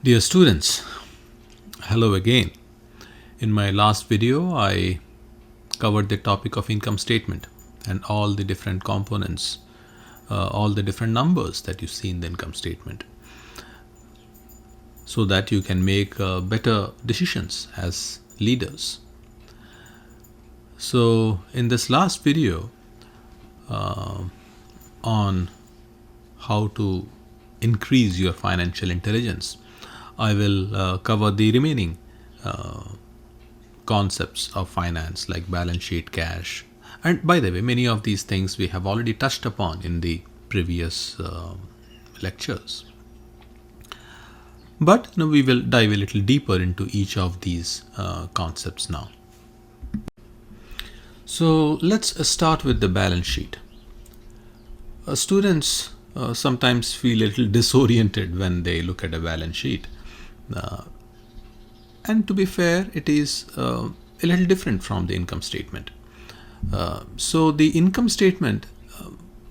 Dear students, hello again. In my last video, I covered the topic of income statement and all the different components, all the different numbers that you see in the income statement, so that you can make better decisions as leaders. So, in this last video on how to increase your financial intelligence, I will cover the remaining concepts of finance like balance sheet, cash. And by the way, many of these things we have already touched upon in the previous lectures. But we will dive a little deeper into each of these concepts now. So let's start with the balance sheet. Students sometimes feel a little disoriented when they look at a balance sheet. And to be fair, it is a little different from the income statement. So the income statement,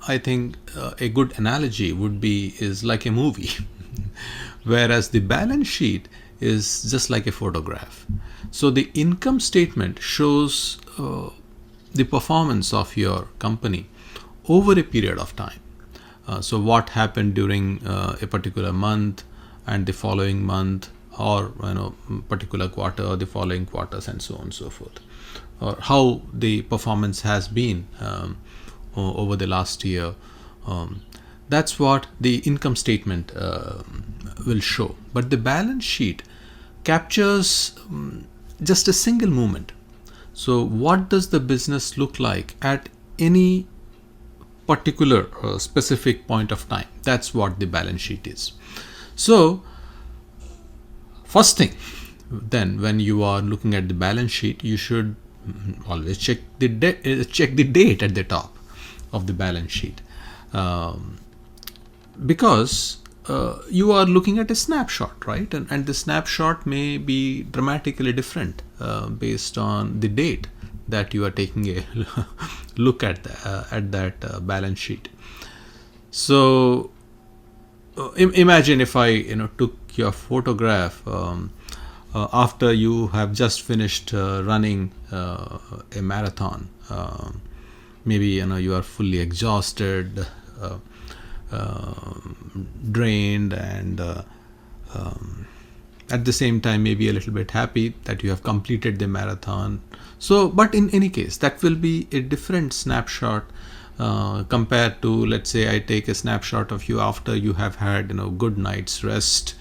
I think a good analogy would be is like a movie, whereas the balance sheet is just like a photograph. So the income statement shows the performance of your company over a period of time. So what happened during a particular month and the following month, or particular quarter or the following quarters, and so on and so forth, or how the performance has been over the last year. That's what the income statement will show. But the balance sheet captures just a single moment. So what does the business look like at any particular specific point of time? That's what the balance sheet is. So first thing, then, when you are looking at the balance sheet, you should always check the date at the top of the balance sheet, because you are looking at a snapshot, right? And the snapshot may be dramatically different based on the date that you are taking a look at that balance sheet. So imagine if I took your photograph after you have just finished running a marathon. Maybe you are fully exhausted, drained, and at the same time maybe a little bit happy that you have completed the marathon. So, but in any case, that will be a different snapshot compared to, let's say, I take a snapshot of you after you have had good night's rest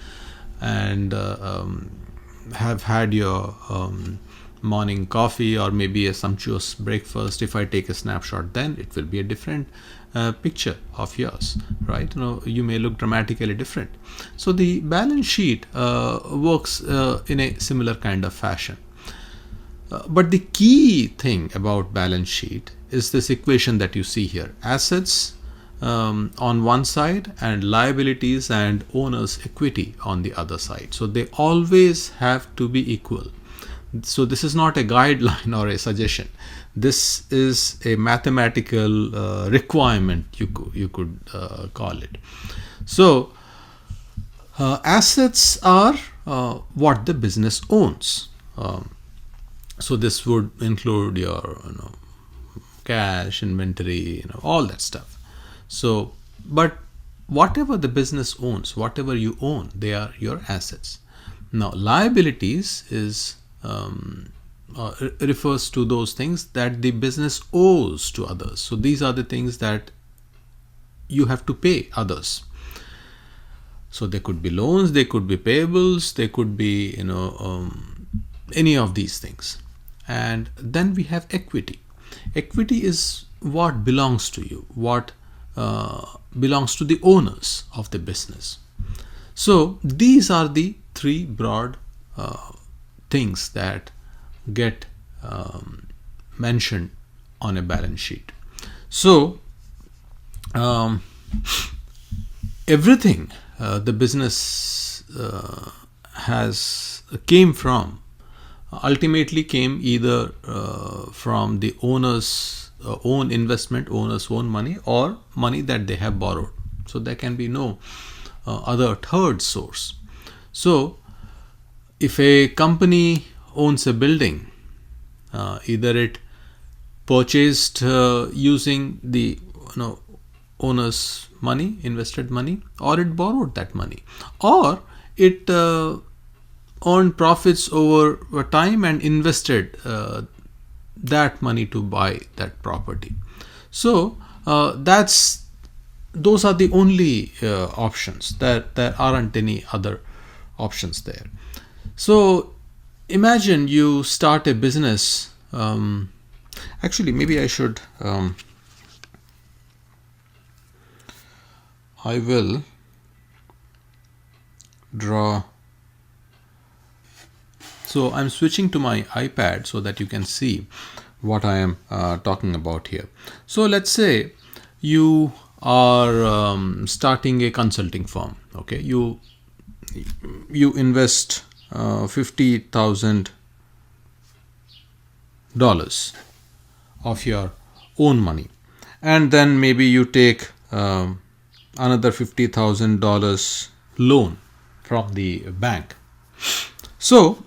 and have had your morning coffee or maybe a sumptuous breakfast. If I take a snapshot, then it will be a different picture of yours, right? You may look dramatically different. So the balance sheet works in a similar kind of fashion. But the key thing about balance sheet is this equation that you see here: assets on one side and liabilities and owner's equity on the other side. So they always have to be equal. So this is not a guideline or a suggestion. This is a mathematical requirement, you could call it. So assets are what the business owns. So this would include your cash, inventory, all that stuff. So, but whatever the business owns, whatever you own, they are your assets. Now, liabilities is refers to those things that the business owes to others. So these are the things that you have to pay others. So they could be loans, they could be payables, they could be any of these things. And then we have equity. Equity is what belongs to you, what belongs to the owners of the business. So these are the three broad things that get mentioned on a balance sheet. So everything the business ultimately came either from the owner's own investment, owner's own money, or money that they have borrowed. So there can be no other third source. So if a company owns a building, either it purchased using the owner's money, invested money, or it borrowed that money, or it earned profits over time and invested that money to buy that property. So those are the only options. There aren't any other options there. So imagine you start a business. Actually, maybe I should. I will draw. So I'm switching to my iPad so that you can see what I am talking about here. So let's say you are starting a consulting firm. Okay, you invest $50,000 of your own money, and then maybe you take another $50,000 loan from the bank. So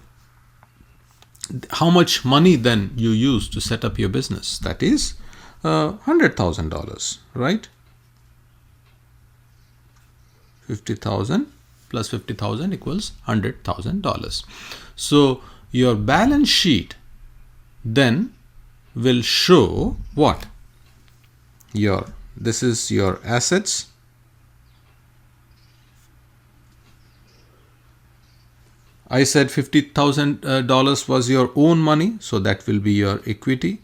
how much money then you use to set up your business? That is $100,000, right? 50,000 plus 50,000 equals $100,000. So your balance sheet then will show what? This is your assets. I said $50,000 was your own money, so that will be your equity.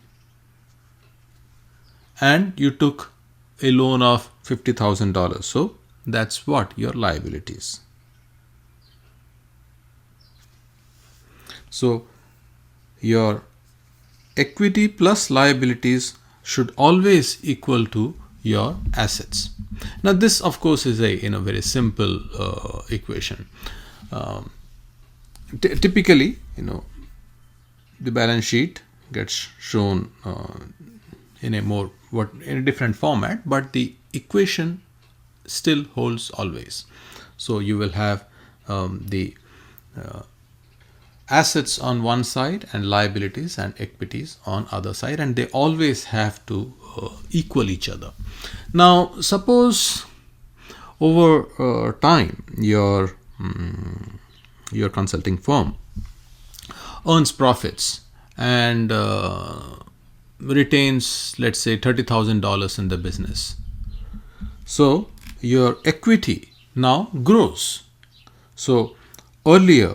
And you took a loan of $50,000, so that's what? Your liabilities. So your equity plus liabilities should always equal to your assets. Now this of course is a very simple equation. Typically, the balance sheet gets shown in a different format, but the equation still holds always. So you will have the assets on one side and liabilities and equities on other side, and they always have to equal each other. Now suppose over time your consulting firm earns profits and retains, let's say, $30,000 in the business. So your equity now grows. So earlier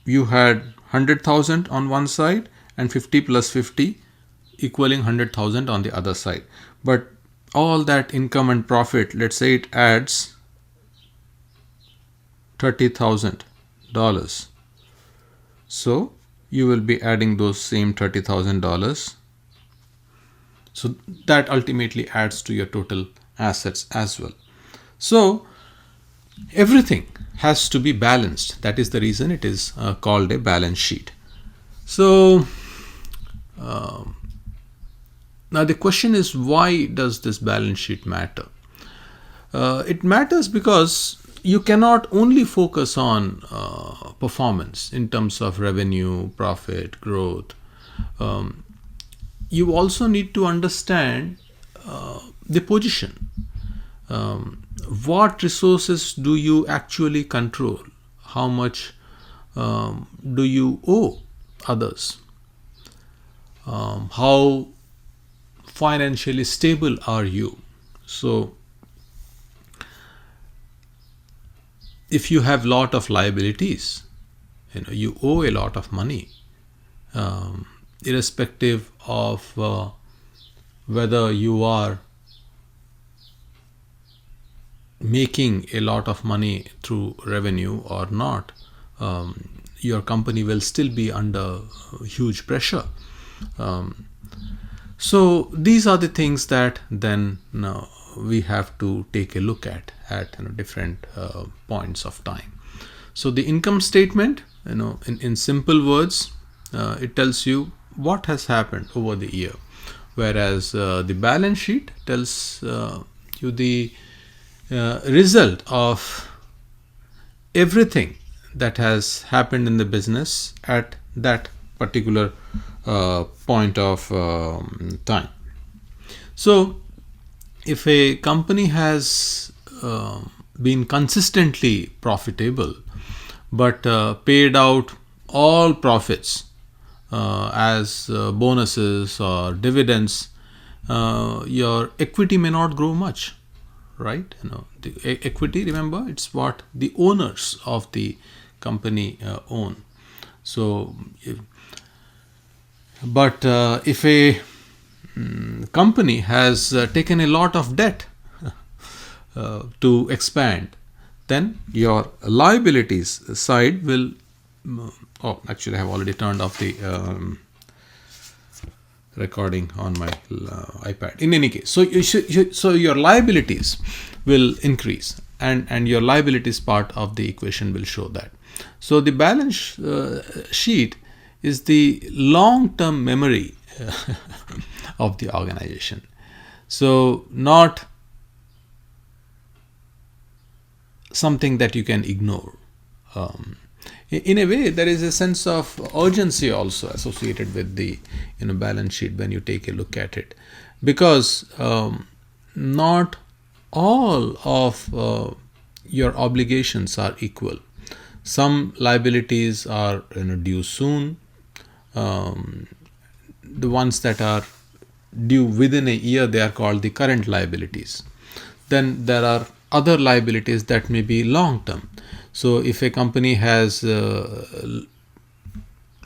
you had 100,000 on one side and 50 plus 50 equaling 100,000 on the other side. But all that income and profit, let's say it adds $30,000. So you will be adding those same $30,000. So that ultimately adds to your total assets as well. So everything has to be balanced. That is the reason it is called a balance sheet. So now the question is, why does this balance sheet matter? It matters because you cannot only focus on performance in terms of revenue, profit, growth. You also need to understand the position. What resources do you actually control? How much do you owe others? How financially stable are you? So if you have lot of liabilities, you owe a lot of money, irrespective of whether you are making a lot of money through revenue or not, your company will still be under huge pressure. So these are the things that then we have to take a look at different points of time. So the income statement, in simple words, it tells you what has happened over the year, whereas the balance sheet tells you the result of everything that has happened in the business at that particular point of time. So if a company has been consistently profitable but paid out all profits as bonuses or dividends, your equity may not grow much, right? The equity, remember, it's what the owners of the company own. So if a company has taken a lot of debt to expand, then your liabilities side will actually I have already turned off the recording on my iPad. In any case, so your liabilities will increase, and your liabilities part of the equation will show that. So the balance sheet is the long-term memory of the organization. So not something that you can ignore. In a way, there is a sense of urgency also associated with the balance sheet when you take a look at it, because not all of your obligations are equal. Some liabilities are due soon. The ones that are due within a year, they are called the current liabilities. Then there are other liabilities that may be long term. So if a company has a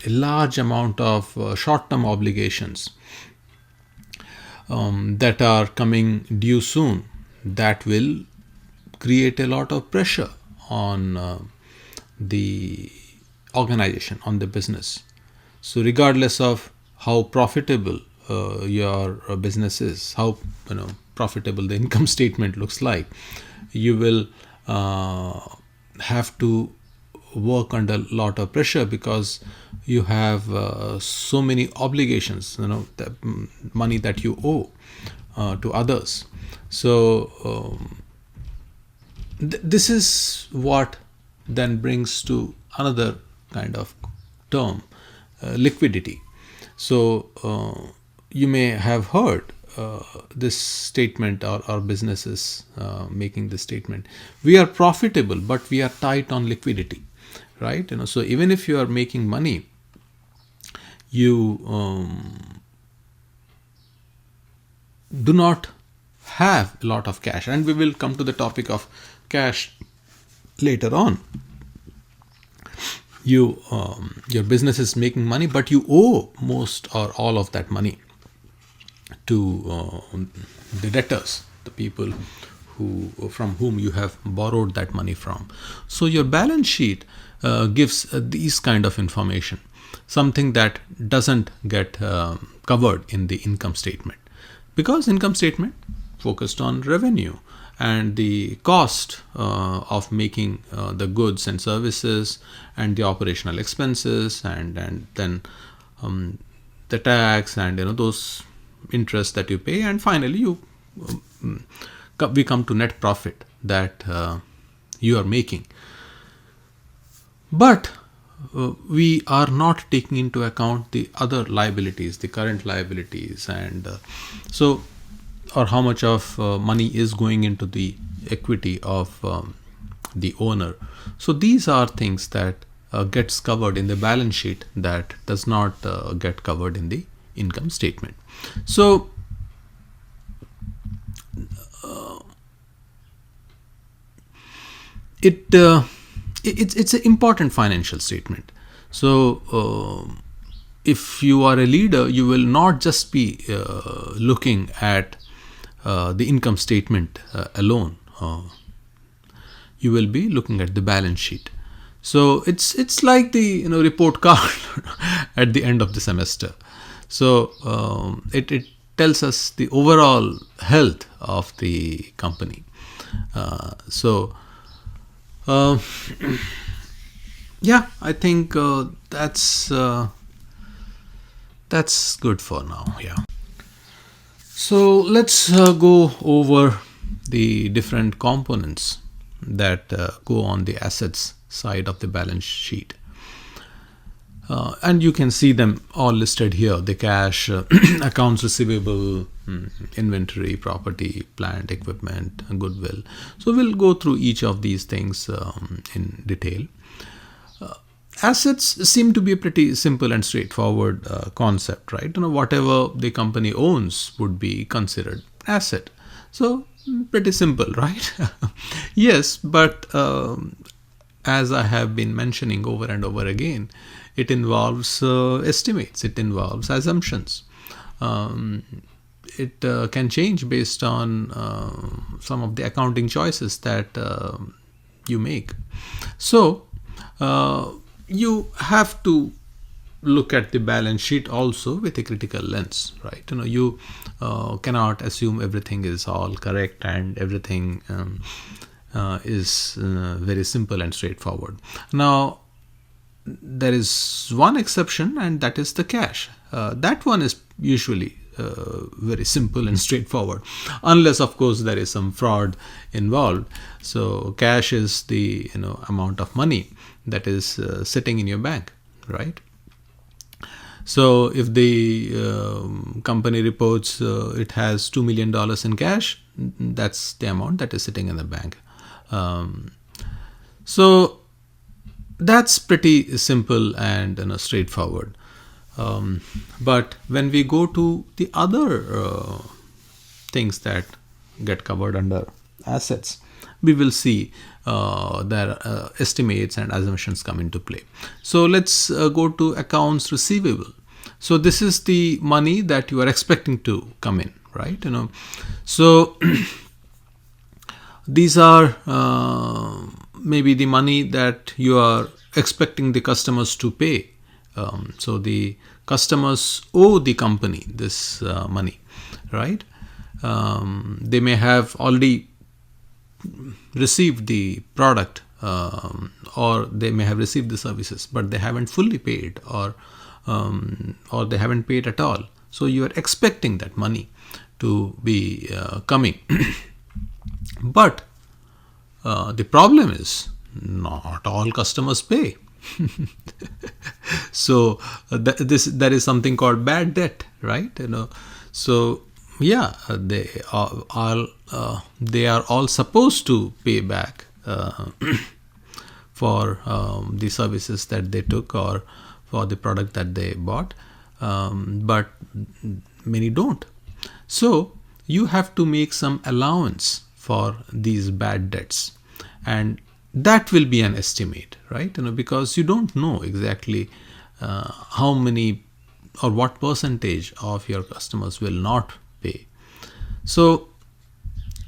large amount of short term obligations that are coming due soon, that will create a lot of pressure on the organization, on the business. So regardless of how profitable your business is, how profitable the income statement looks like, you will have to work under a lot of pressure, because you have so many obligations, the money that you owe to others. So this is what then brings to another kind of term, liquidity. So you may have heard this statement, or businesses making this statement: we are profitable, but we are tight on liquidity, right? So even if you are making money, you do not have a lot of cash, and we will come to the topic of cash later on. Your business is making money, but you owe most or all of that money to the debtors, the people from whom you have borrowed that money from. So your balance sheet gives these kind of information, something that doesn't get covered in the income statement, because income statement focused on revenue and the cost of making the goods and services, and the operational expenses, and then the tax, and those interest that you pay, and finally we come to net profit that you are making. But we are not taking into account the other liabilities, the current liabilities, and or how much of money is going into the equity of the owner. So these are things that gets covered in the balance sheet that does not get covered in the income statement. So it's an important financial statement. So if you are a leader, you will not just be looking at the income statement alone. You will be looking at the balance sheet. So it's like the report card at the end of the semester. So it tells us the overall health of the company. Yeah, I think that's good for now. Yeah. So let's go over the different components that go on the assets side of the balance sheet. And you can see them all listed here: the cash, accounts receivable, inventory, property, plant, equipment, goodwill. So we'll go through each of these things in detail. Assets seem to be a pretty simple and straightforward concept, right? Whatever the company owns would be considered asset. So pretty simple, right? Yes, but as I have been mentioning over and over again, it involves estimates, it involves assumptions. It can change based on some of the accounting choices that you make. So you have to look at the balance sheet also with a critical lens, right? You cannot assume everything is all correct and everything is very simple and straightforward. Now, there is one exception, and that is the cash. That one is usually very simple and straightforward, unless of course there is some fraud involved. So cash is the amount of money that is sitting in your bank, right? So if the company reports it has $2 million in cash, that's the amount that is sitting in the bank. So that's pretty simple and straightforward. But when we go to the other things that get covered under assets, we will see that estimates and assumptions come into play. So let's go to accounts receivable. So this is the money that you are expecting to come in, right? So these are maybe the money that you are expecting the customers to pay. So the customers owe the company this money, right? They may have already received the product or they may have received the services, but they haven't fully paid or they haven't paid at all. So you are expecting that money to be coming. But the problem is not all customers pay. So there is something called bad debt, right? So yeah, they are all supposed to pay back for the services that they took or for the product that they bought, but many don't. So you have to make some allowance for these bad debts, and that will be an estimate, right? Because you don't know exactly how many or what percentage of your customers will not pay. So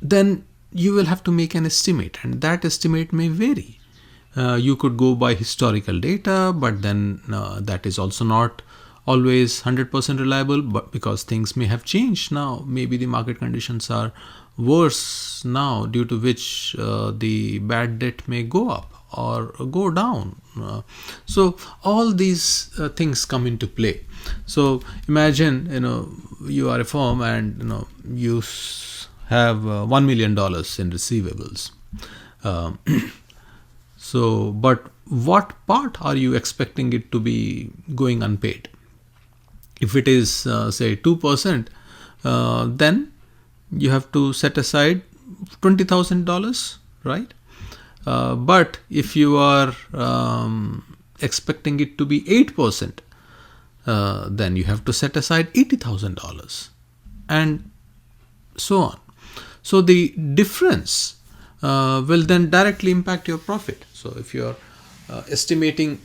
then you will have to make an estimate, and that estimate may vary. You could go by historical data, but then that is also not always 100% reliable, but because things may have changed now. Maybe the market conditions are worse now, due to which the bad debt may go up or go down. So all these things come into play. So imagine you are a firm and you have $1 million in receivables. So but what part are you expecting it to be going unpaid? If it is say 2%, then you have to set aside $20,000, right? But if you are expecting it to be 8%, then you have to set aside $80,000, and so on. So the difference will then directly impact your profit. So if you are estimating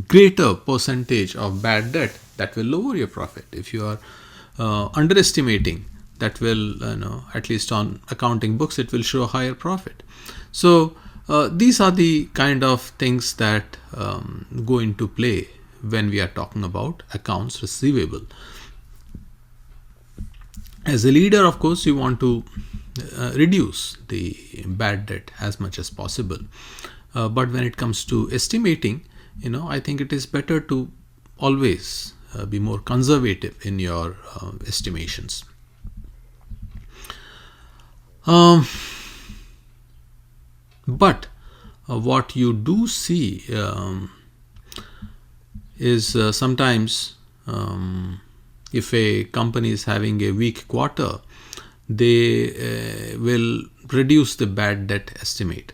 greater percentage of bad debt, that will lower your profit. If you are underestimating, that will at least on accounting books it will show a higher profit. So these are the kind of things that go into play when we are talking about accounts receivable. As a leader, of course, you want to reduce the bad debt as much as possible, but when it comes to estimating, I think it is better to always be more conservative in your estimations. Um, but what you do see is sometimes if a company is having a weak quarter, they will reduce the bad debt estimate,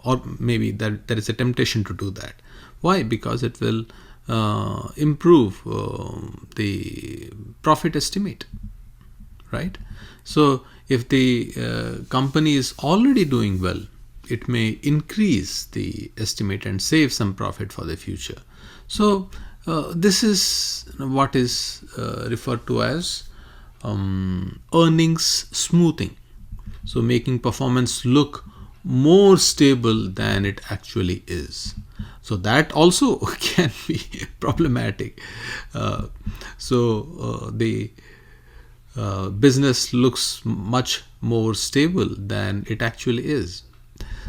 or maybe that there is a temptation to do that. Why? Because it will improve the profit estimate, right? So if the company is already doing well, it may increase the estimate and save some profit for the future. So this is what is referred to as earnings smoothing. So making performance look more stable than it actually is. So that also can be problematic. The business looks much more stable than it actually is.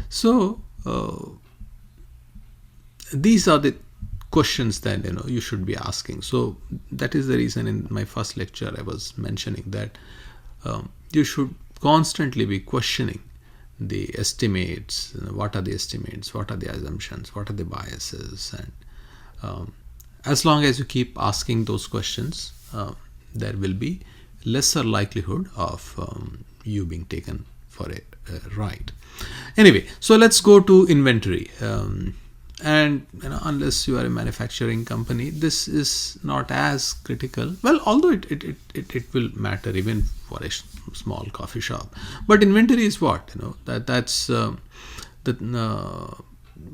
So these are the questions that you should be asking. So that is the reason in my first lecture I was mentioning that you should constantly be questioning the estimates. What are the estimates? What are the assumptions? What are the biases? And as long as you keep asking those questions, there will be lesser likelihood of you being taken for a ride. Anyway, so let's go to inventory. And unless you are a manufacturing company, this is not as critical. Well, although it will matter even for a small coffee shop. But inventory is what? That's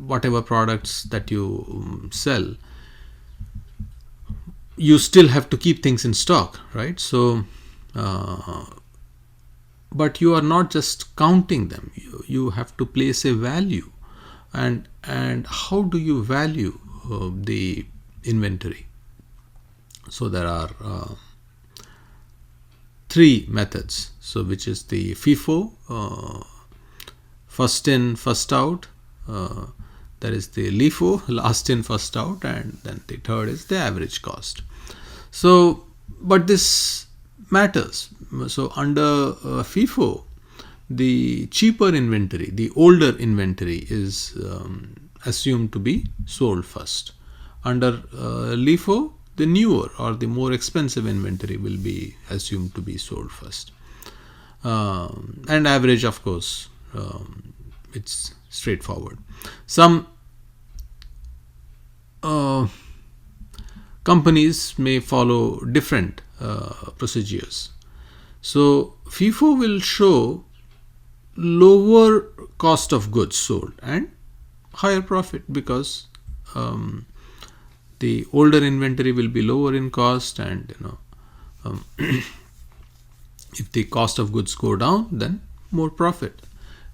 whatever products that you sell, you still have to keep things in stock, right? So but you are not just counting them. You have to place a value. And how do you value the inventory? So there are three methods. So which is the FIFO, first in first out, there is the LIFO, last in first out, and then the third is the average cost. So but this matters. So under FIFO, the cheaper inventory, the older inventory is assumed to be sold first. Under LIFO, the newer or the more expensive inventory will be assumed to be sold first. And average, of course, it's straightforward. Some companies may follow different procedures. So FIFO will show lower cost of goods sold and higher profit, because the older inventory will be lower in cost, and if the cost of goods go down, then more profit.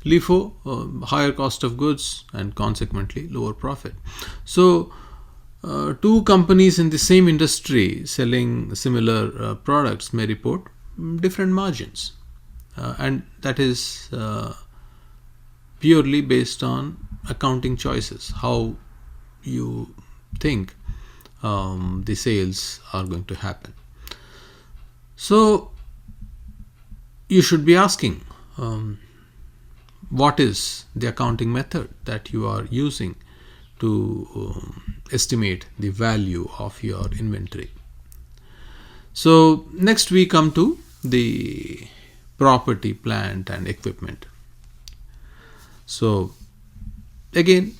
LIFO, higher cost of goods and consequently lower profit. So two companies in the same industry selling similar products may report different margins, and that is purely based on accounting choices, how you think the sales are going to happen. So you should be asking what is the accounting method that you are using to estimate the value of your inventory. So next we come to the property, plant and equipment. So again,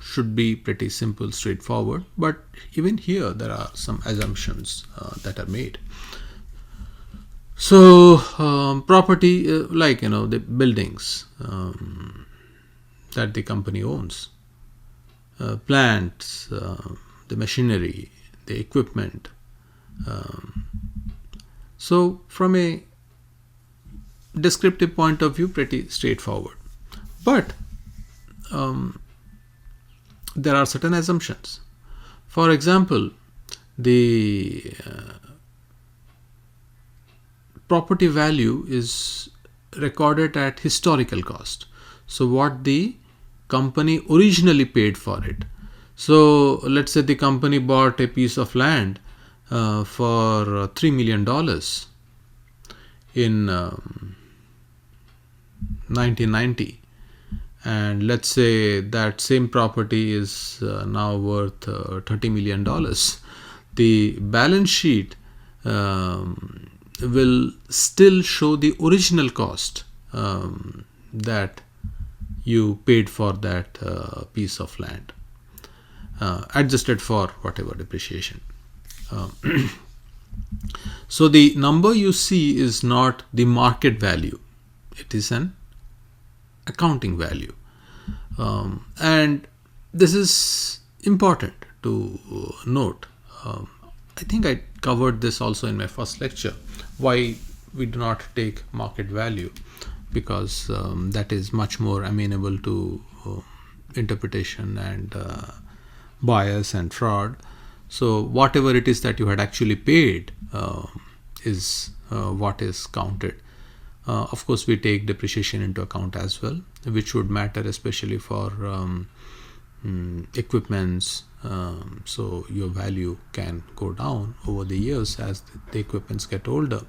should be pretty simple, straightforward, but even here there are some assumptions that are made. So property, like the buildings that the company owns, plants, the machinery, the equipment. So from a descriptive point of view, pretty straightforward. But there are certain assumptions. For example, the property value is recorded at historical cost. So what the company originally paid for it. So let's say the company bought a piece of land for $3 million in 1990, and let's say that same property is now worth $30 million, the balance sheet will still show the original cost that you paid for that piece of land, adjusted for whatever depreciation. So the number you see is not the market value, it is an accounting value. And this is important to note. I think I covered this also in my first lecture, why we do not take market value, because that is much more amenable to interpretation and bias and fraud. So whatever it is that you had actually paid is what is counted. Of course, we take depreciation into account as well, which would matter especially for equipments. So your value can go down over the years as the equipments get older.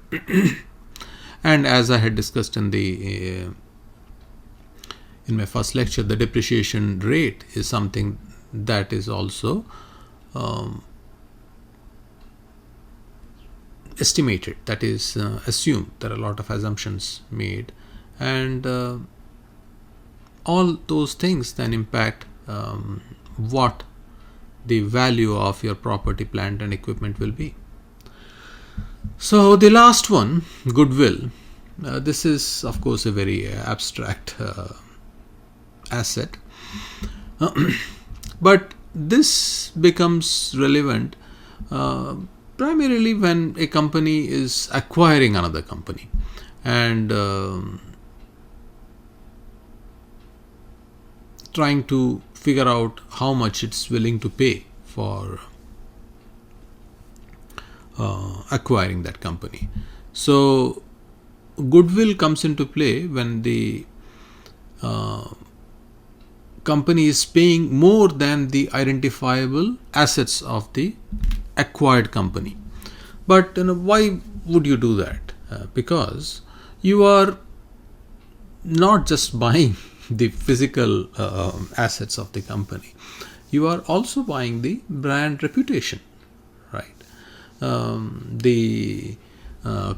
And as I had discussed in my first lecture, the depreciation rate is something that is also estimated, that is assumed. There are a lot of assumptions made, and all those things then impact what the value of your property, plant and equipment will be. So the last one, goodwill. This is of course a very abstract asset, but this becomes relevant primarily when a company is acquiring another company, and trying to figure out how much it's willing to pay for acquiring that company. So goodwill comes into play when the company is paying more than the identifiable assets of the acquired company. But why would you do that? Because you are not just buying the physical assets of the company, you are also buying the brand reputation, right? The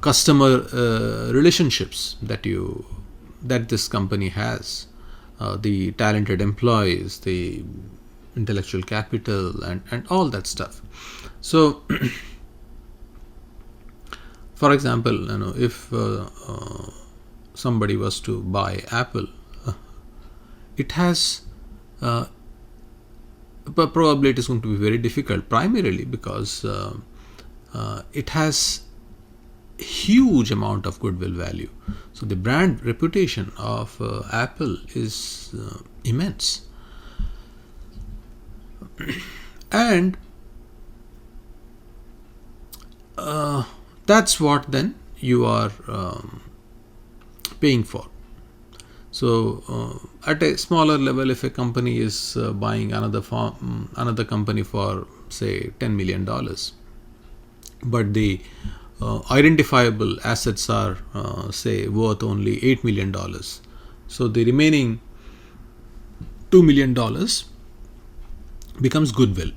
customer relationships that this company has, the talented employees, the intellectual capital, and all that stuff. So for example, if somebody was to buy Apple, it has probably it is going to be very difficult, primarily because it has huge amount of goodwill value. So the brand reputation of Apple is immense, and that's what then you are paying for. So at a smaller level, if a company is buying another company for say $10 million, but the identifiable assets are say worth only $8 million, so the remaining $2 million becomes goodwill.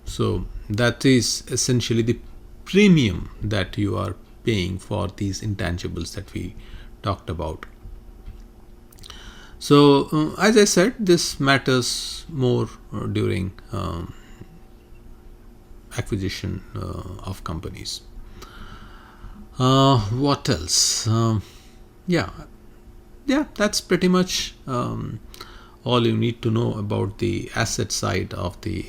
So that is essentially the premium that you are paying for these intangibles that we talked about. So as I said, this matters more during acquisition of companies. What else? Yeah, that's pretty much all you need to know about the asset side of the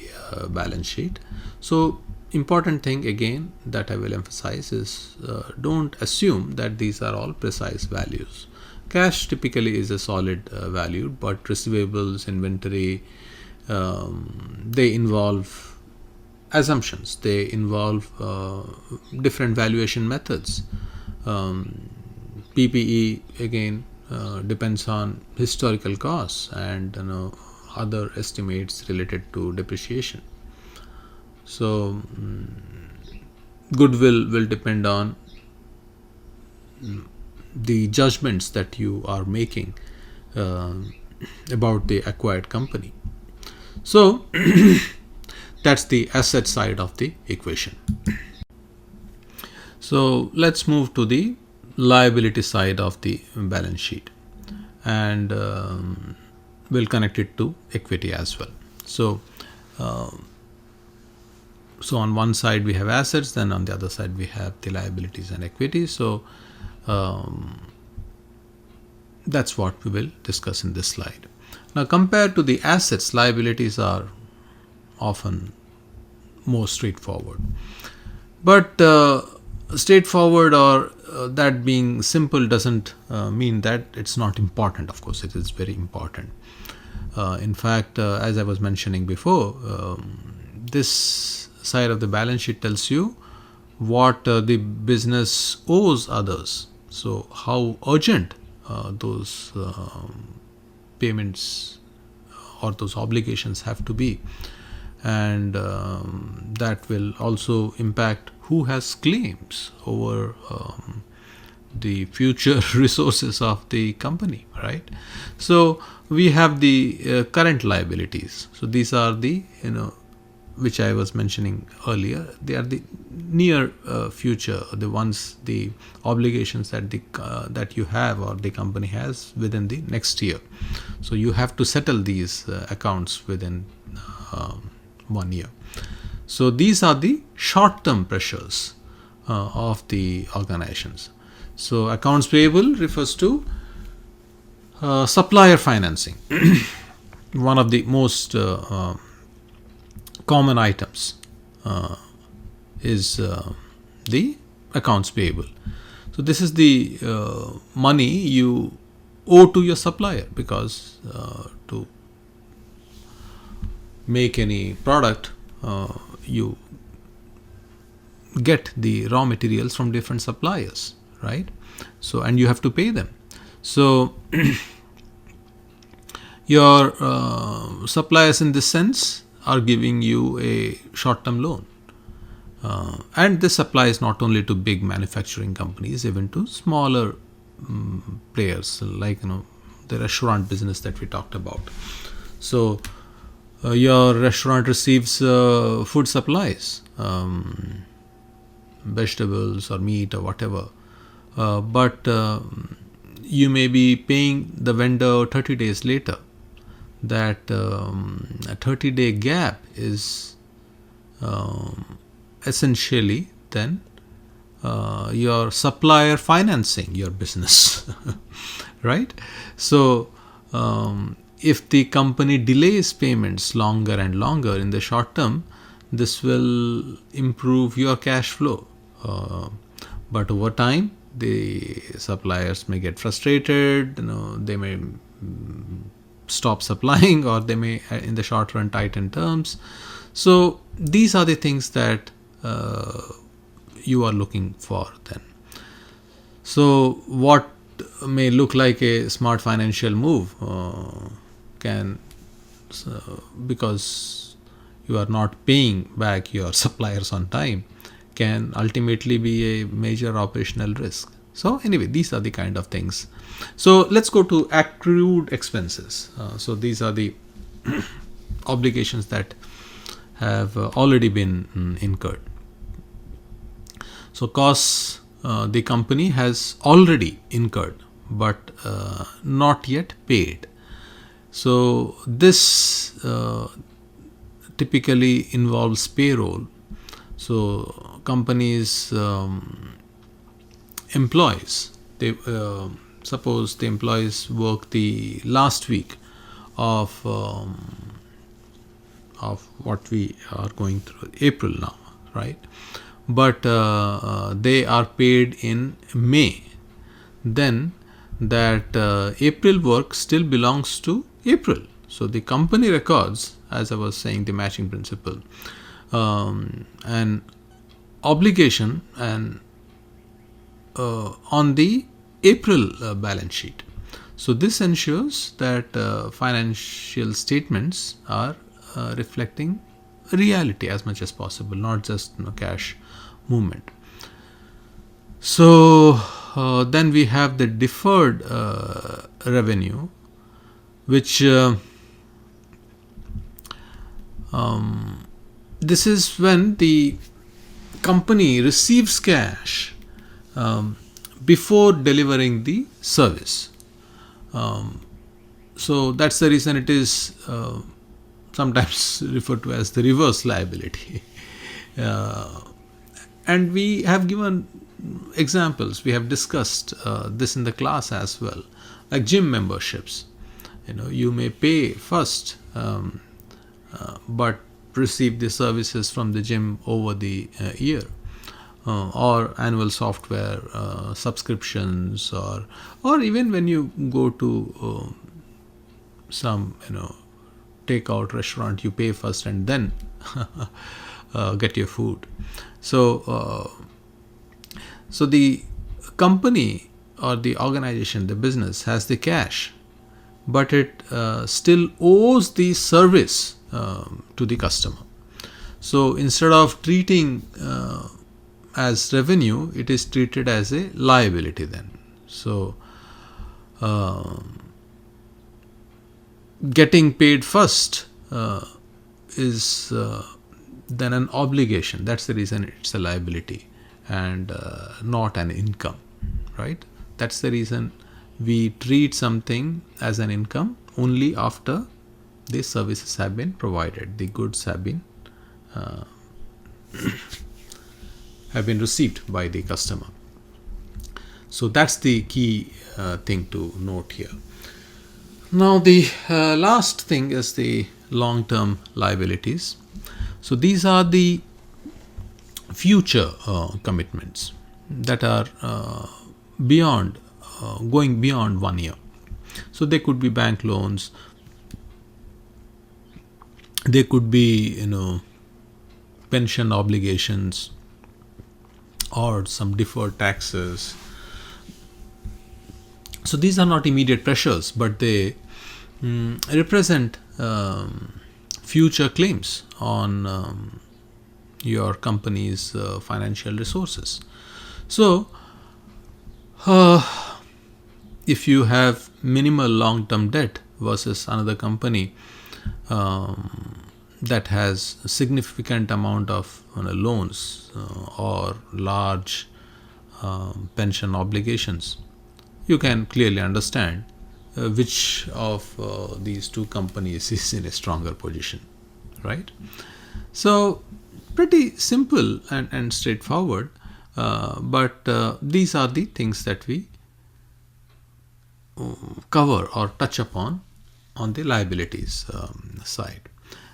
balance sheet. So important thing again that I will emphasize is don't assume that these are all precise values. Cash typically is a solid value, but receivables, inventory, they involve assumptions, they involve different valuation methods. PPE again depends on historical costs and other estimates related to depreciation. So goodwill will depend on the judgments that you are making uh, about the acquired company. So that's the asset side of the equation. So let's move to the liability side of the balance sheet, and we'll connect it to equity as well. So on one side we have assets, then on the other side we have the liabilities and equity. So that's what we will discuss in this slide. Now, compared to the assets, liabilities are often more straightforward. But straightforward or that being simple doesn't mean that it's not important. Of course, it is very important. In fact, as I was mentioning before, this side of the balance sheet tells you what the business owes others. So how urgent those payments or those obligations have to be, and that will also impact who has claims over the future resources of the company, right? So we have the current liabilities. So these are the, which I was mentioning earlier, they are the near future, the ones, the obligations that that you have or the company has within the next year. So you have to settle these accounts within 1 year. So these are the short-term pressures of the organizations. So accounts payable refers to supplier financing. One of the most common items is the accounts payable. So this is the money you owe to your supplier, because to make any product, you get the raw materials from different suppliers, right? So, and you have to pay them. So your suppliers in this sense are giving you a short-term loan, and this applies not only to big manufacturing companies, even to smaller players, like the restaurant business that we talked about. So your restaurant receives food supplies, vegetables or meat or whatever, but you may be paying the vendor 30 days later. That a 30-day gap is essentially then your supplier financing your business, right? So if the company delays payments longer and longer in the short term, this will improve your cash flow. But over time, the suppliers may get frustrated, they may stop supplying, or they may in the short run tighten terms. So these are the things that you are looking for then. So what may look like a smart financial move can, because you are not paying back your suppliers on time, can ultimately be a major operational risk. So anyway, these are the kind of things. So let's go to accrued expenses. So these are the obligations that have already been incurred. So costs the company has already incurred but not yet paid. So this typically involves payroll. So companies employees, they suppose the employees work the last week of what we are going through, April now, right? But they are paid in May. Then that April work still belongs to April. So the company records, as I was saying, the matching principle, an obligation and on the April balance sheet. So this ensures that financial statements are reflecting reality as much as possible, not just cash movement. So then we have the deferred revenue. which this is when the company receives cash before delivering the service. So that's the reason it is sometimes referred to as the reverse liability. And we have given examples. We have discussed this in the class as well, like gym memberships. You may pay first, but receive the services from the gym over the year, or annual software subscriptions, or even when you go to some takeout restaurant, you pay first and then get your food. So the company or the organization, the business, has the cash, but it still owes the service to the customer. So instead of treating as revenue, it is treated as a liability then. So getting paid first is then an obligation. That's the reason it's a liability and not an income, right? That's the reason we treat something as an income only after the services have been provided, the goods have been received by the customer. So that's the key thing to note here. Now the last thing is the long-term liabilities. So these are the future commitments that are going beyond 1 year. So they could be bank loans, they could be pension obligations, or some deferred taxes. So these are not immediate pressures, but they represent future claims on your company's financial resources. So if you have minimal long-term debt versus another company that has a significant amount of loans or large pension obligations, you can clearly understand which of these two companies is in a stronger position, right? So pretty simple and straightforward, but these are the things that we cover or touch upon on the liabilities side.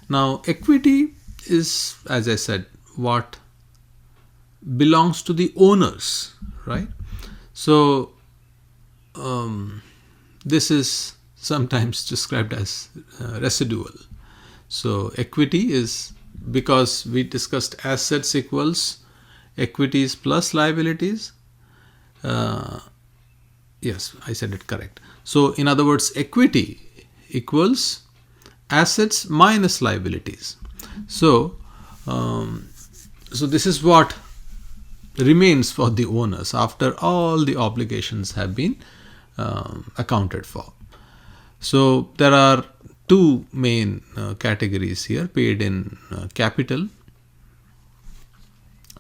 Now equity is, as I said, what belongs to the owners, right? So this is sometimes described as residual. So equity is, because we discussed assets equals equities plus liabilities. Yes, I said it correct. So in other words, equity equals assets minus liabilities. So so this is what remains for the owners after all the obligations have been accounted for. So there are two main categories here: paid in capital.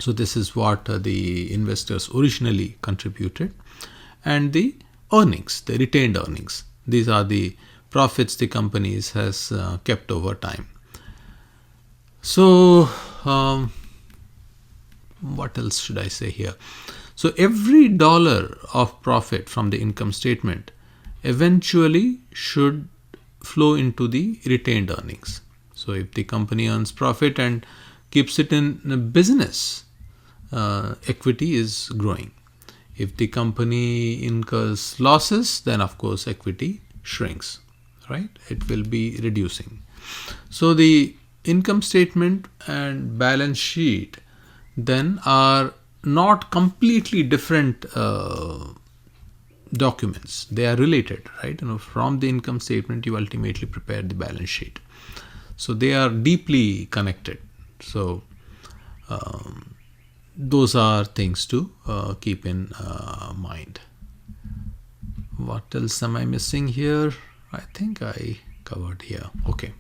So this is what the investors originally contributed, and the earnings, the retained earnings. These are the profits the companies has kept over time. So what else should I say here? So every dollar of profit from the income statement eventually should flow into the retained earnings. So if the company earns profit and keeps it in business, equity is growing. If the company incurs losses, then of course equity shrinks, right? It will be reducing. So the income statement and balance sheet then are not completely different documents. They are related, right? From the income statement you ultimately prepare the balance sheet. So they are deeply connected. So those are things to keep in mind. What else am I missing here? I think I covered here. Okay.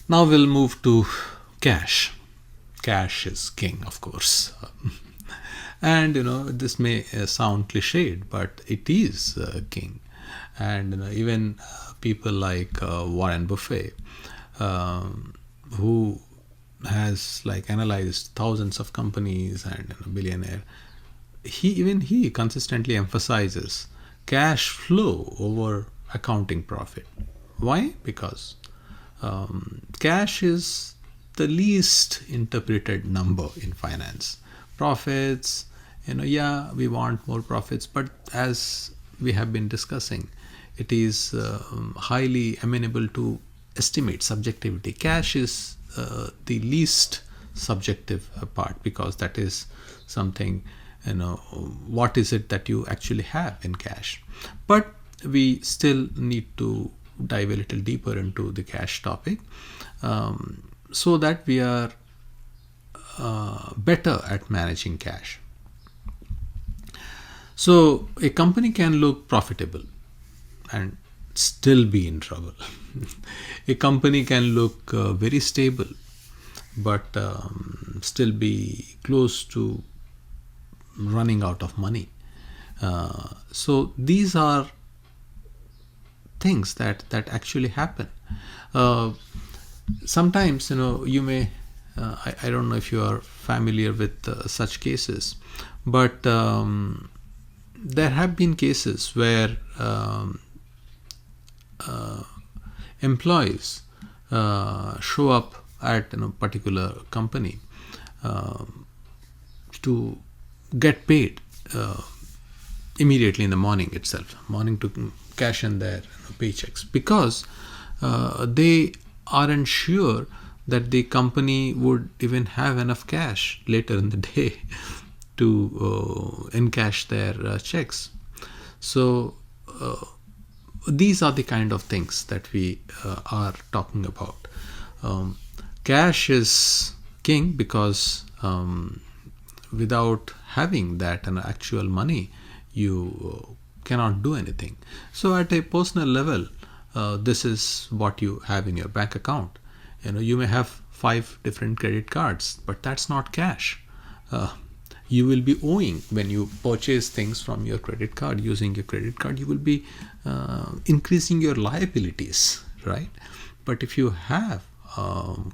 Now we'll move to cash. Cash is king, of course. And this may sound cliched, but it is king. And even people like Warren Buffett, who has analyzed thousands of companies and a billionaire, he consistently emphasizes cash flow over accounting profit. Why? Because cash is the least interpreted number in finance. Profits, we want more profits, but as we have been discussing, it is highly amenable to estimate subjectivity. Cash is the least subjective part, because that is something, what is it that you actually have in cash. But we still need to dive a little deeper into the cash topic, so that we are better at managing cash. So a company can look profitable and still be in trouble. A company can look very stable, but still be close to running out of money. So these are things that actually happen. Sometimes, you may, I don't know if you are familiar with such cases, but there have been cases where employees show up at a particular company to get paid immediately in the morning itself, to cash in their paychecks, because they aren't sure that the company would even have enough cash later in the day to encash their checks. So these are the kind of things that we are talking about. Cash is king, because without having that actual money, you cannot do anything. So at a personal level, this is what you have in your bank account. You may have 5 different credit cards, but that's not cash. You will be owing when you purchase things from your credit card. Using your credit card, you will be increasing your liabilities, right? But if you have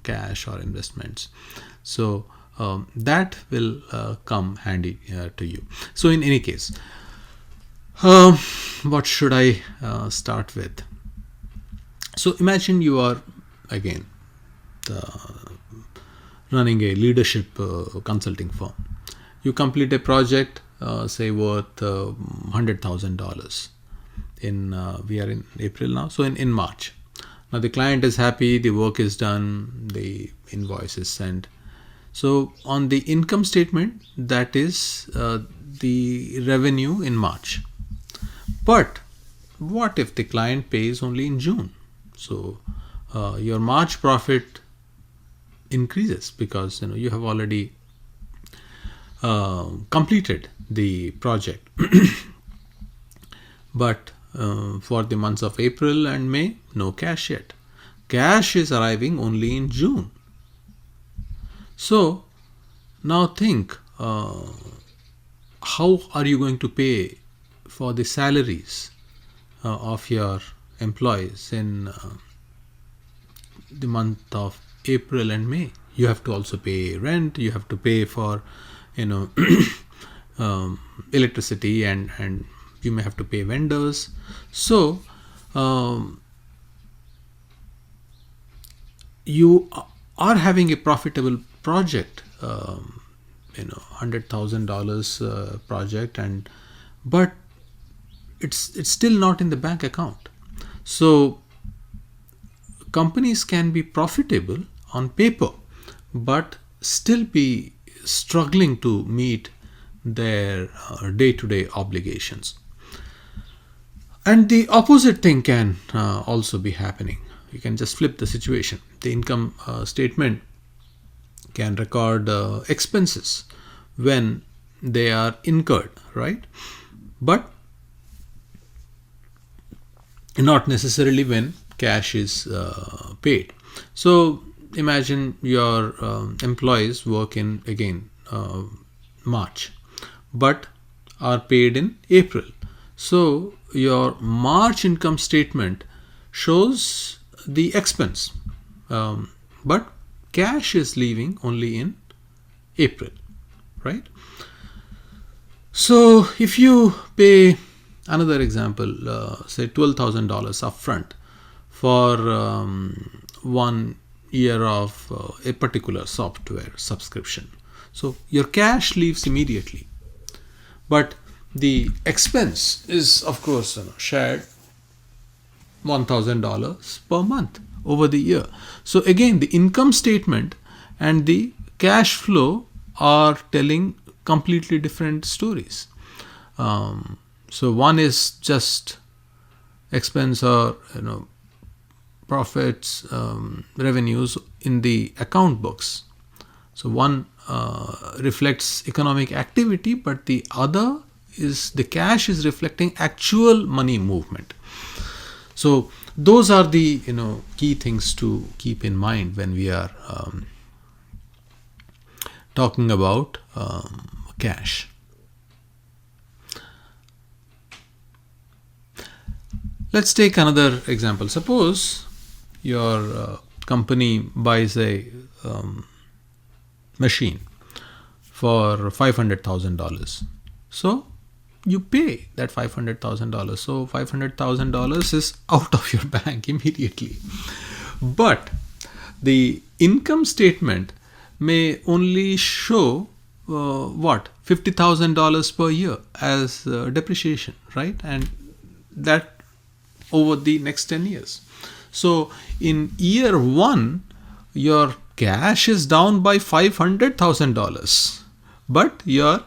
cash or investments, so that will come handy to you. So in any case, what should I start with? So imagine you are again running a leadership consulting firm. You complete a project, say worth $100,000. We are in April now, so in March. Now the client is happy, the work is done, the invoice is sent. So on the income statement, that is the revenue in March. But what if the client pays only in June? So your March profit increases, because you have already completed the project. But for the months of April and May, no cash yet. Cash is arriving only in June. So now think, how are you going to pay for the salaries of your employees in the month of April and May? You have to also pay rent, you have to pay for electricity, and you may have to pay vendors. So you are having a profitable project, $100,000 project, but it's still not in the bank account. So companies can be profitable on paper, but still be struggling to meet their day-to-day obligations. And the opposite thing can also be happening. You can just flip the situation. The income statement can record expenses when they are incurred, right? But not necessarily when cash is paid. So imagine your employees work in again March, but are paid in April. So your March income statement shows the expense, but cash is leaving only in April, right? So if you pay, another example, say $12,000 upfront for 1 year of a particular software subscription, so your cash leaves immediately, but the expense is of course shared $1,000 per month over the year. So again, the income statement and the cash flow are telling completely different stories. So one is just expense or profits, revenues in the account books. So one reflects economic activity, but the other is the cash is reflecting actual money movement. So those are the key things to keep in mind when we are talking about cash. Let's take another example. Suppose your company buys a machine for $500,000. So you pay that $500,000. So $500,000 is out of your bank immediately. But the income statement may only show $50,000 per year as depreciation, right? And that over the next 10 years. So in year one, your cash is down by $500,000, but your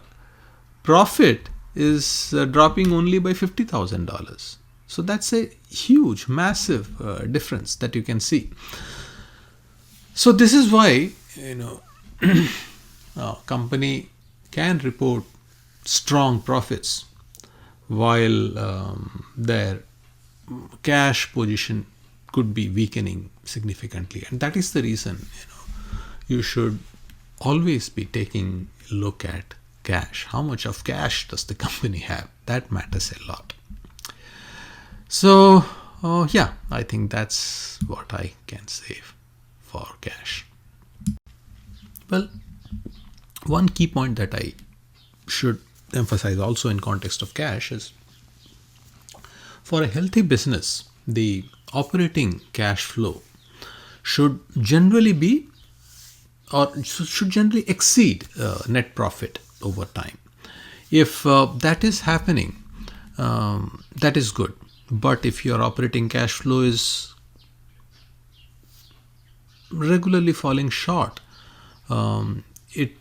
profit is dropping only by $50,000. So that's a huge, massive difference that you can see. So this is why a company can report strong profits while their cash position could be weakening significantly, and that is the reason you should always be taking a look at cash. How much of cash does the company have? That matters a lot. So yeah, I think that's what I can say for cash. Well, one key point that I should emphasize also in context of cash is, for a healthy business, the operating cash flow should generally be or should generally exceed net profit over time. If that is happening, that is good. But if your operating cash flow is regularly falling short, it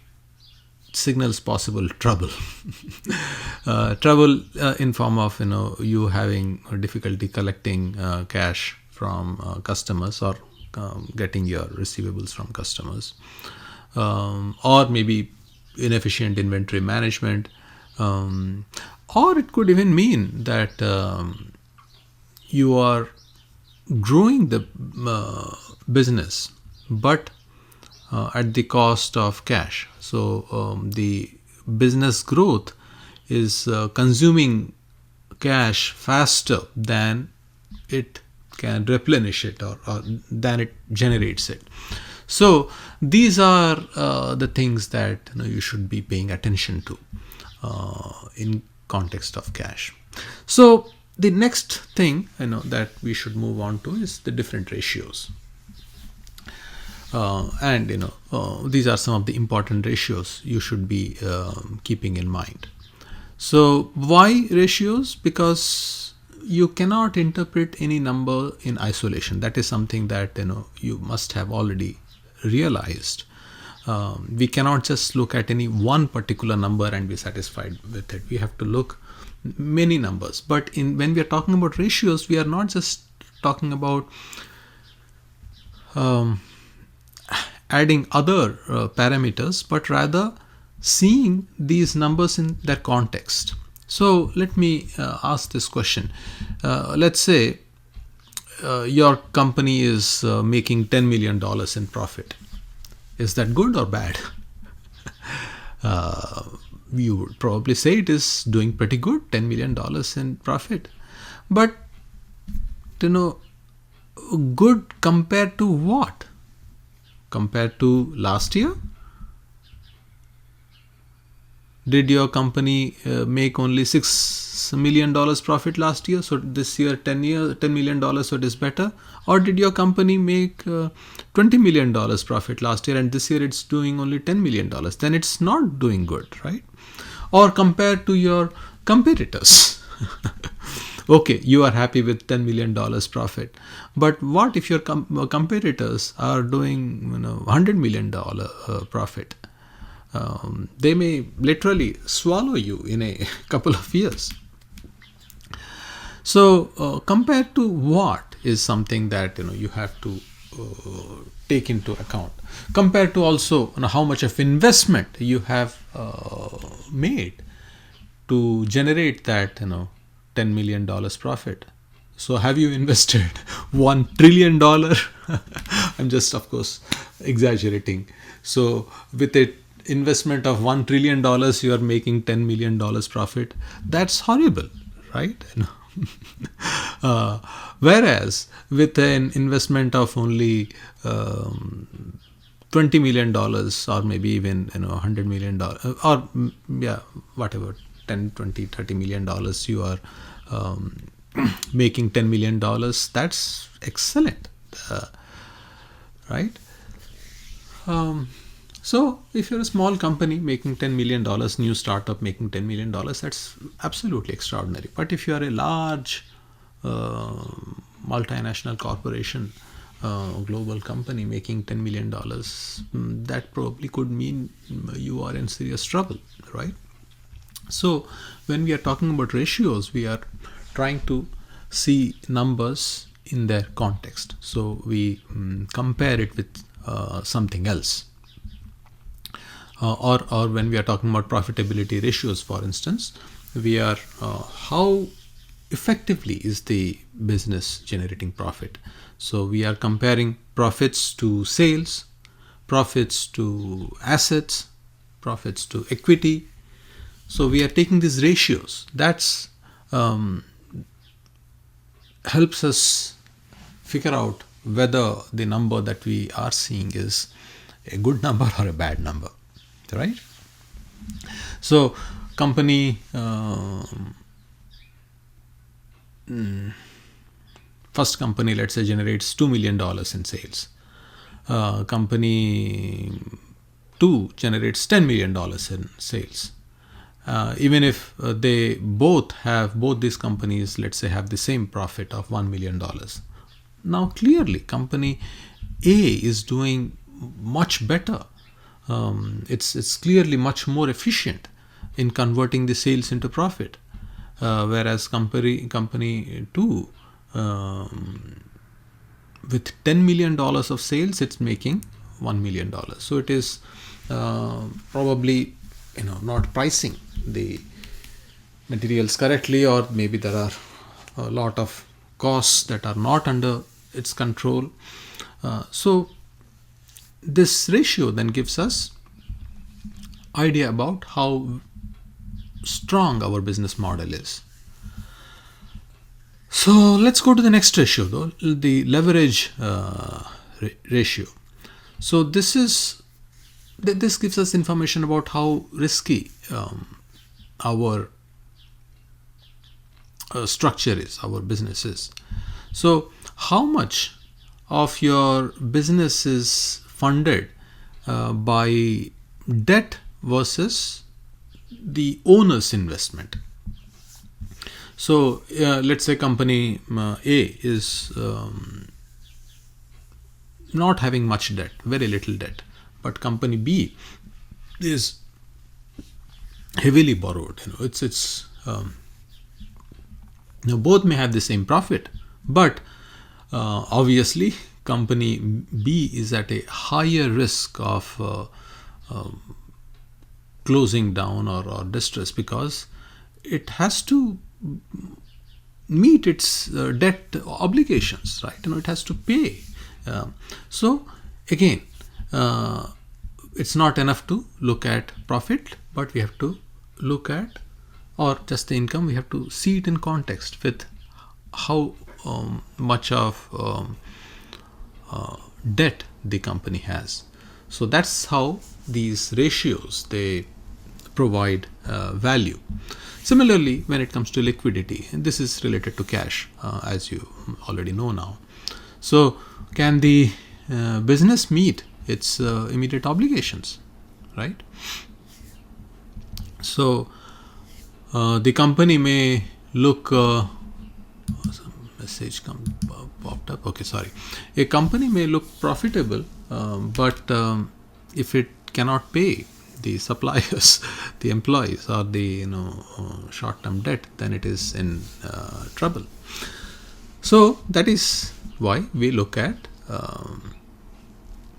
signals possible trouble. Trouble in form of you having difficulty collecting cash from customers, or getting your receivables from customers, or maybe inefficient inventory management, or it could even mean that you are growing the business but at the cost of cash. So the business growth is consuming cash faster than it can replenish it, or than it generates it. So these are the things that you should be paying attention to in context of cash. So the next thing that we should move on to is the different ratios. And these are some of the important ratios you should be keeping in mind. So why ratios? Because you cannot interpret any number in isolation. That is something that you must have already realized. We cannot just look at any one particular number and be satisfied with it. We have to look many numbers. But when we are talking about ratios, we are not just talking about adding other parameters, but rather seeing these numbers in their context. So let me ask this question. Let's say your company is making $10 million in profit. Is that good or bad? You would probably say it is doing pretty good, $10 million in profit. But, good compared to what? Compared to last year? Did your company make only $6 million profit last year? So this year $10 million, so it is better? Or did your company make $20 million profit last year and this year it's doing only $10 million? Then it's not doing good, right? Or compared to your competitors. Okay, you are happy with $10 million profit. But what if your competitors are doing $100 million profit? They may literally swallow you in a couple of years. So compared to what is something that you have to take into account. Compared to also how much of investment you have made to generate that $10 million profit. So have you invested $1 trillion? I'm just, of course, exaggerating. So with a investment of $1 trillion, you are making $10 million profit. That's horrible, right? Whereas with an investment of only $20 million or maybe even $100 million or whatever, 10, 20, $30 million, you are making $10 million. That's excellent, right? So if you're a small company making $10 million, new startup making $10 million, that's absolutely extraordinary. But if you are a large multinational corporation, global company making $10 million, that probably could mean you are in serious trouble, right? So when we are talking about ratios, we are trying to see numbers in their context. So we compare it with something else. Or when we are talking about profitability ratios, for instance, we are how effectively is the business generating profit. So we are comparing profits to sales, profits to assets, profits to equity. So we are taking these ratios. That's helps us figure out whether the number that we are seeing is a good number or a bad number, right? So company first company, let's say, generates $2 million in sales. Company 2 generates $10 million in sales. Even if both these companies, let's say, have the same profit of $1 million. Now clearly company A is doing much better. It's clearly much more efficient in converting the sales into profit, whereas company 2 with $10 million of sales, it's making $1 million. So it is probably not pricing the materials correctly, or maybe there are a lot of costs that are not under its control. So this ratio then gives us idea about how strong our business model is. So let's go to the next ratio, though, the leverage ratio. So this gives us information about how risky our structure is, our business is. So how much of your business is funded by debt versus the owner's investment? So let's say company A is not having much debt, very little debt, but company B is heavily borrowed. It's now both may have the same profit, but obviously company B is at a higher risk of closing down or distress, because it has to meet its debt obligations, right? It has to pay. So again, it's not enough to look at profit, but we have to look at, or just the income, we have to see it in context with how much of debt the company has. So that's how these ratios, they provide value. Similarly, when it comes to liquidity, and this is related to cash, as you already know now. So can the business meet its immediate obligations, right? So the company may look some message popped up. Okay, sorry. A company may look profitable, but if it cannot pay the suppliers, the employees, or the short-term debt, then it is in trouble. So that is why we look at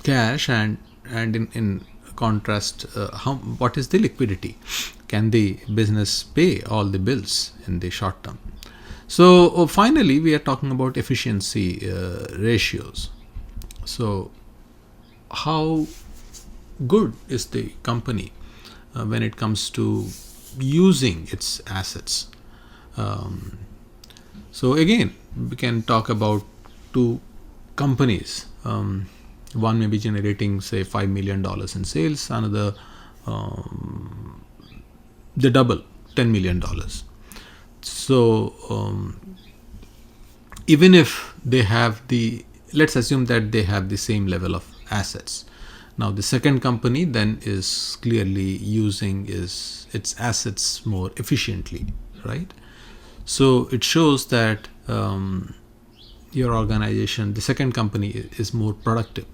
cash, and in contrast, what is the liquidity? Can the business pay all the bills in the short term? So finally, we are talking about efficiency ratios. So how good is the company when it comes to using its assets? So again, we can talk about two companies. One may be generating, say, $5 million in sales, another the double, $10 million. So even if they have let's assume that they have the same level of assets. Now the second company then is clearly using its assets more efficiently, right? So it shows that your organization, the second company, is more productive.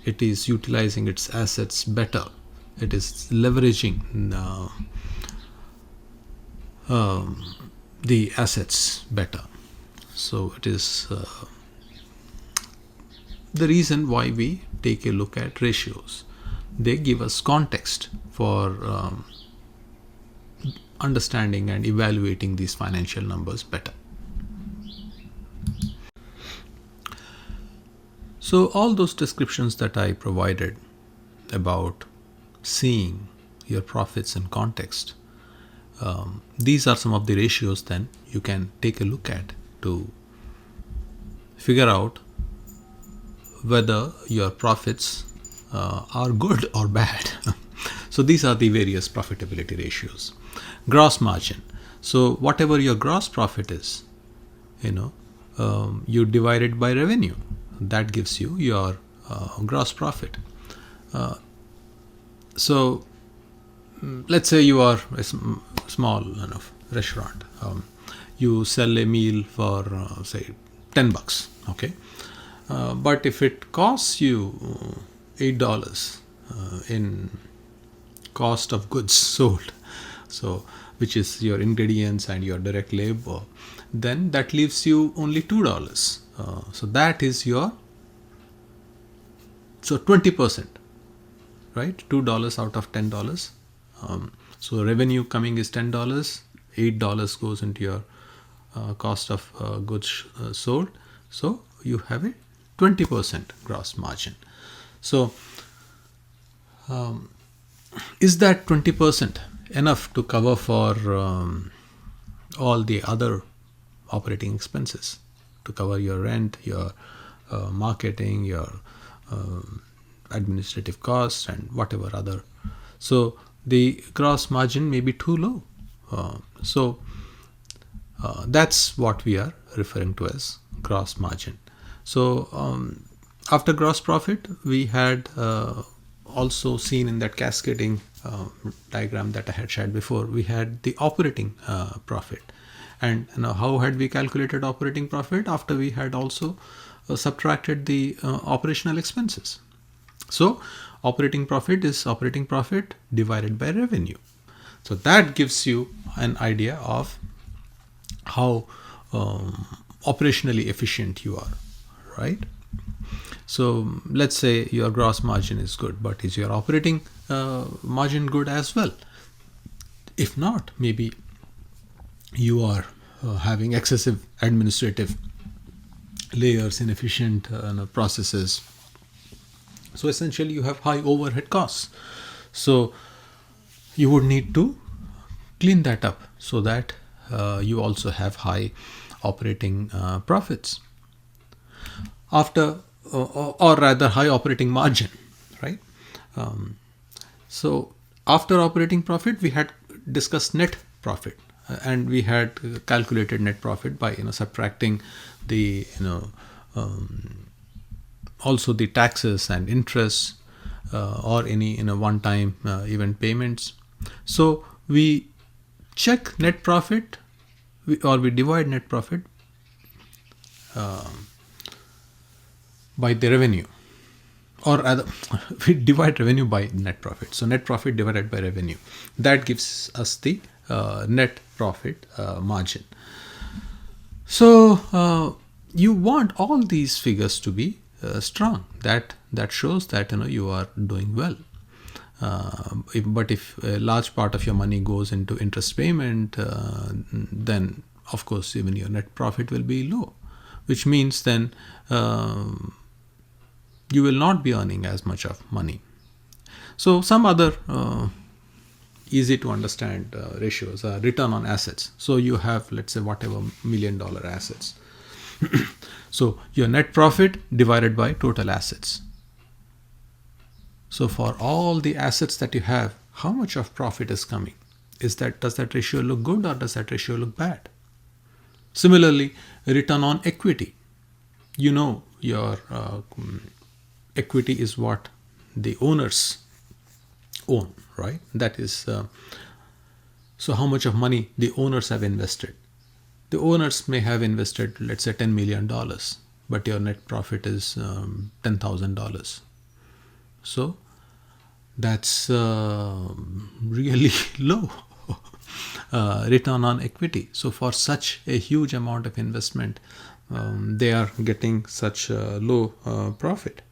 It is utilizing its assets better. It is leveraging the assets better. So it is the reason why we take a look at ratios. They give us context for understanding and evaluating these financial numbers better. So all those descriptions that I provided about seeing your profits in context, these are some of the ratios then you can take a look at to figure out whether your profits are good or bad. So these are the various profitability ratios. Gross margin. So whatever your gross profit is, you divide it by revenue. That gives you your gross profit. So let's say you are a small restaurant. You sell a meal for say $10. Okay. But if it costs you $8 in cost of goods sold, so which is your ingredients and your direct labor, then that leaves you only $2. So that is your 20%, right? $2 out of $10. So revenue coming is $10. $8 goes into your cost of goods sold. So you have a 20% gross margin. So is that 20% enough to cover for all the other operating expenses, to cover your rent, your marketing, your administrative costs, and whatever other? So the gross margin may be too low. So that's what we are referring to as gross margin. So after gross profit, we had also seen in that cascading diagram that I had shared before, we had the operating profit. And how had we calculated operating profit? After we had also subtracted the operational expenses. So operating profit is operating profit divided by revenue. So that gives you an idea of how operationally efficient you are, right? So let's say your gross margin is good, but is your operating margin good as well? If not, maybe you are having excessive administrative layers, inefficient processes. So essentially, you have high overhead costs. So you would need to clean that up so that you also have high operating profits. After, or rather, high operating margin, right? So after operating profit, we had discussed net profit, and we had calculated net profit by subtracting the also the taxes and interest or any one-time event payments. So we check net profit, or we divide net profit by the revenue, or rather we divide revenue by net profit. So net profit divided by revenue, that gives us the net profit margin. So you want all these figures to be strong. That shows that you are doing well. But if a large part of your money goes into interest payment, then of course even your net profit will be low, which means then you will not be earning as much of money. So some other easy to understand ratios are return on assets. So you have, let's say, whatever $1 million assets. So your net profit divided by total assets. So for all the assets that you have, how much of profit is coming? Does that ratio look good, or does that ratio look bad? Similarly, return on equity. Your equity is what the owners own, right? That is, so how much of money the owners have invested. The owners may have invested, let's say, $10 million, but your net profit is $10,000. So that's really low return on equity. So for such a huge amount of investment, they are getting such low profit.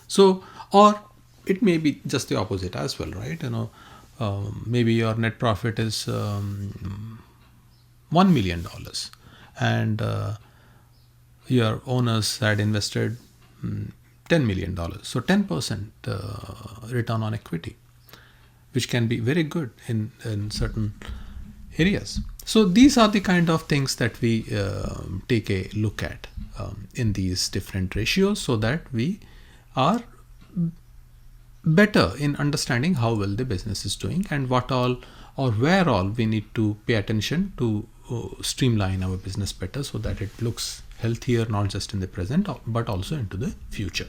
So, or it may be just the opposite as well, right? Maybe your net profit is $1 million, and your owners had invested $10 million. So 10% return on equity, which can be very good in certain areas. So these are the kind of things that we take a look at in these different ratios, so that we are better in understanding how well the business is doing, and what all or where all we need to pay attention to streamline our business better, so that it looks healthier, not just in the present but also into the future.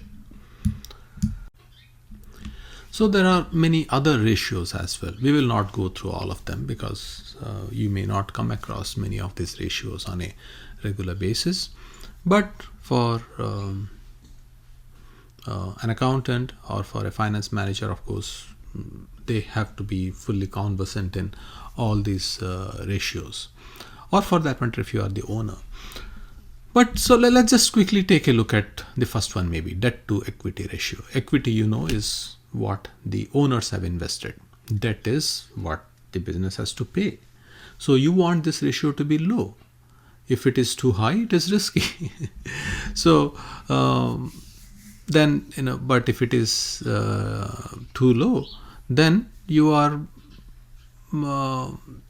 So there are many other ratios as well. We will not go through all of them, because you may not come across many of these ratios on a regular basis. But for an accountant or for a finance manager, of course, they have to be fully conversant in all these ratios, or for that matter, if you are the owner. But so let's just quickly take a look at the first one, maybe debt to equity ratio. Equity, is what the owners have invested. Debt is what the business has to pay. So you want this ratio to be low. If it is too high, it is risky. So then, but if it is too low, then you are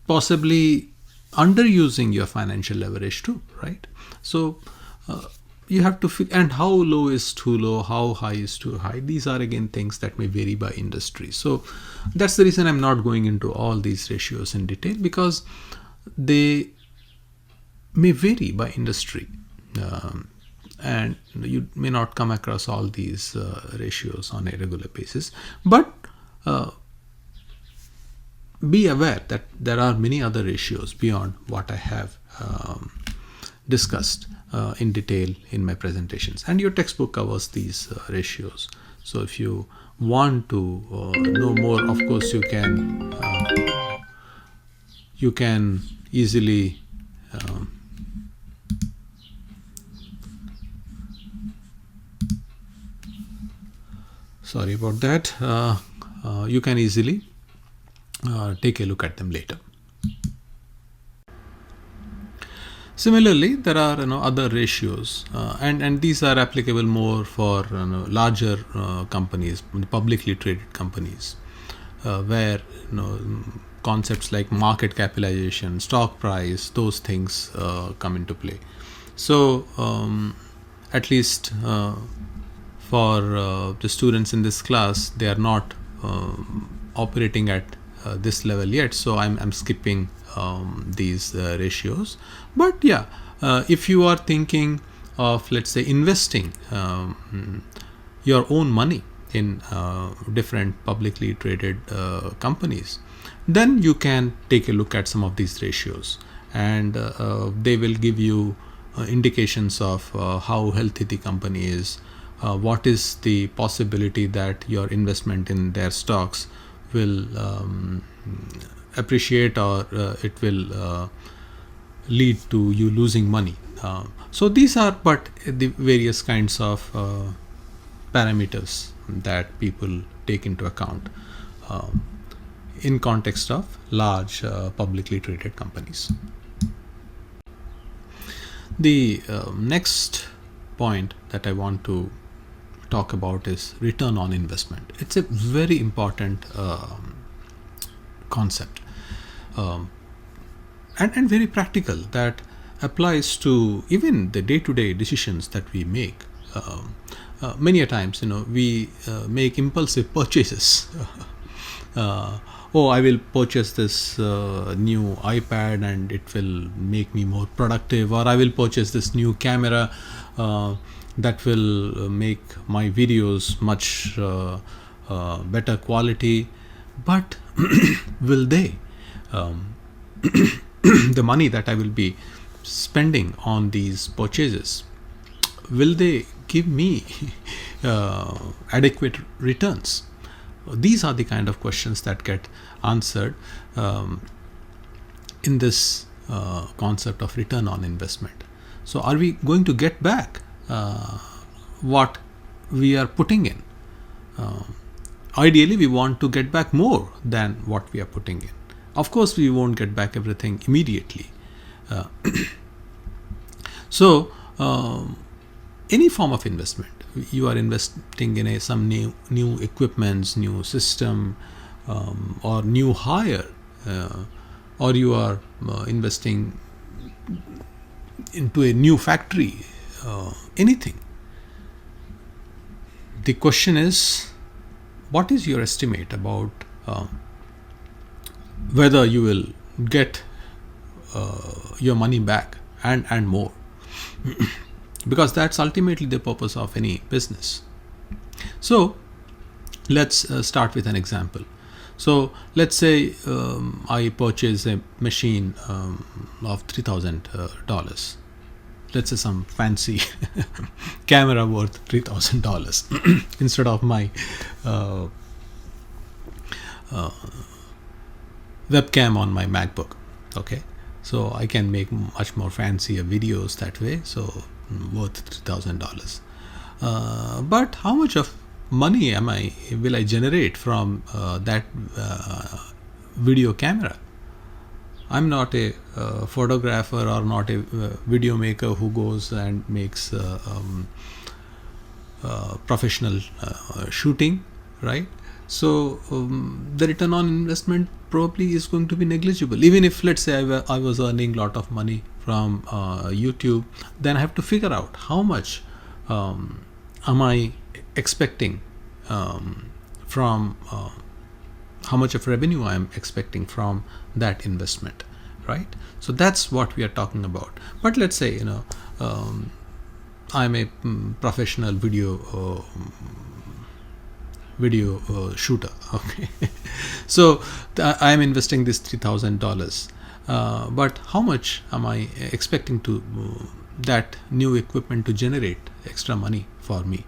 possibly underusing your financial leverage too, right? So you have to and how low is too low, how high is too high. These are again things that may vary by industry. So that's the reason I'm not going into all these ratios in detail, because they may vary by industry, and you may not come across all these ratios on a regular basis. But be aware that there are many other ratios beyond what I have discussed in detail in my presentations, and your textbook covers these ratios. So if you want to know more, of course you can easily sorry about that, you can easily take a look at them later. Similarly, there are other ratios, and these are applicable more for larger companies, publicly traded companies, where concepts like market capitalization, stock price, those things come into play. So at least for the students in this class, they are not operating at this level yet, so I'm skipping these ratios. But yeah, if you are thinking of, let's say, investing your own money in different publicly traded companies, then you can take a look at some of these ratios, and they will give you indications of how healthy the company is, what is the possibility that your investment in their stocks will appreciate, or it will lead to you losing money. So these are but the various kinds of parameters that people take into account in context of large publicly traded companies. The next point that I want to talk about is return on investment. It's a very important concept, and very practical, that applies to even the day-to-day decisions that we make. Many a times, we make impulsive purchases. Oh, I will purchase this new iPad and it will make me more productive, or I will purchase this new camera that will make my videos much better quality. But will they, the money that I will be spending on these purchases, will they give me adequate returns? These are the kind of questions that get answered in this concept of return on investment. So are we going to get back what we are putting in? Ideally, we want to get back more than what we are putting in. Of course, we won't get back everything immediately. So any form of investment, you are investing in some new equipments, new system, or new hire, or you are investing into a new factory, anything. The question is, what is your estimate about whether you will get your money back and more? Because that's ultimately the purpose of any business. So let's start with an example. So let's say I purchase a machine of $3,000. Let's say some fancy camera worth $3,000 instead of my webcam on my MacBook. Okay, so I can make much more fancier videos that way. So worth $3,000. But how much of money will I generate from that video camera? I'm not a photographer or not a video maker who goes and makes professional shooting, right? So the return on investment probably is going to be negligible. Even if, let's say, I was earning a lot of money from YouTube, then I have to figure out how much am I expecting from how much of revenue I am expecting from that investment, right? So that's what we are talking about. But let's say I'm a professional video shooter. Okay, so I am investing this $3,000. But how much am I expecting to that new equipment to generate extra money for me?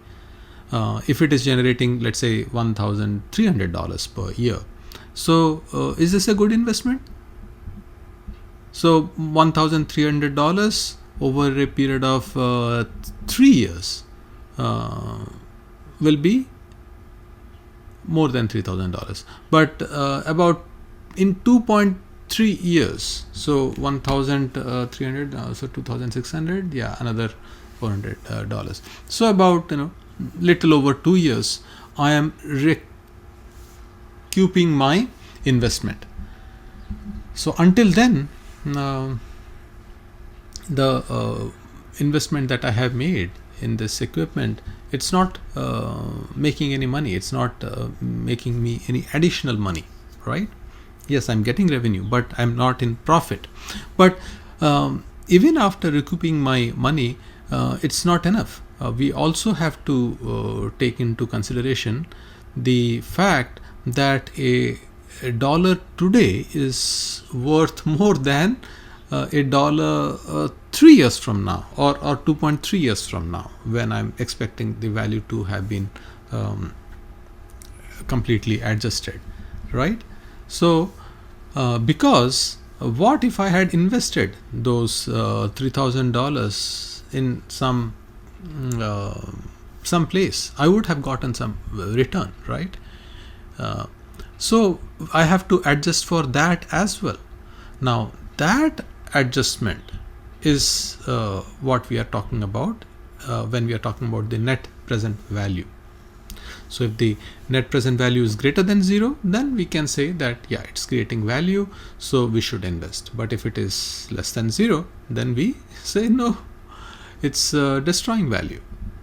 If it is generating, let's say, $1,300 per year, so is this a good investment? So $1,300 over a period of 3 years will be more than $3,000, but about in 3 years. So 1,300, so 2,600, yeah, another $400. So about little over 2 years, I am recouping my investment. So until then, the investment that I have made in this equipment, it's not making any money. It's not making me any additional money, right? Yes, I'm getting revenue, but I'm not in profit. But even after recouping my money, it's not enough. We also have to take into consideration the fact that a dollar today is worth more than a dollar 3 years from now, or 2.3 years from now, when I'm expecting the value to have been completely adjusted, right? So because what if I had invested those $3,000 in some place? I would have gotten some return, right? So I have to adjust for that as well. Now that adjustment is what we are talking about when we are talking about the net present value. So if the net present value is greater than 0, then we can say that yeah, it's creating value, so we should invest. But if it is less than 0, then we say no, it's destroying value,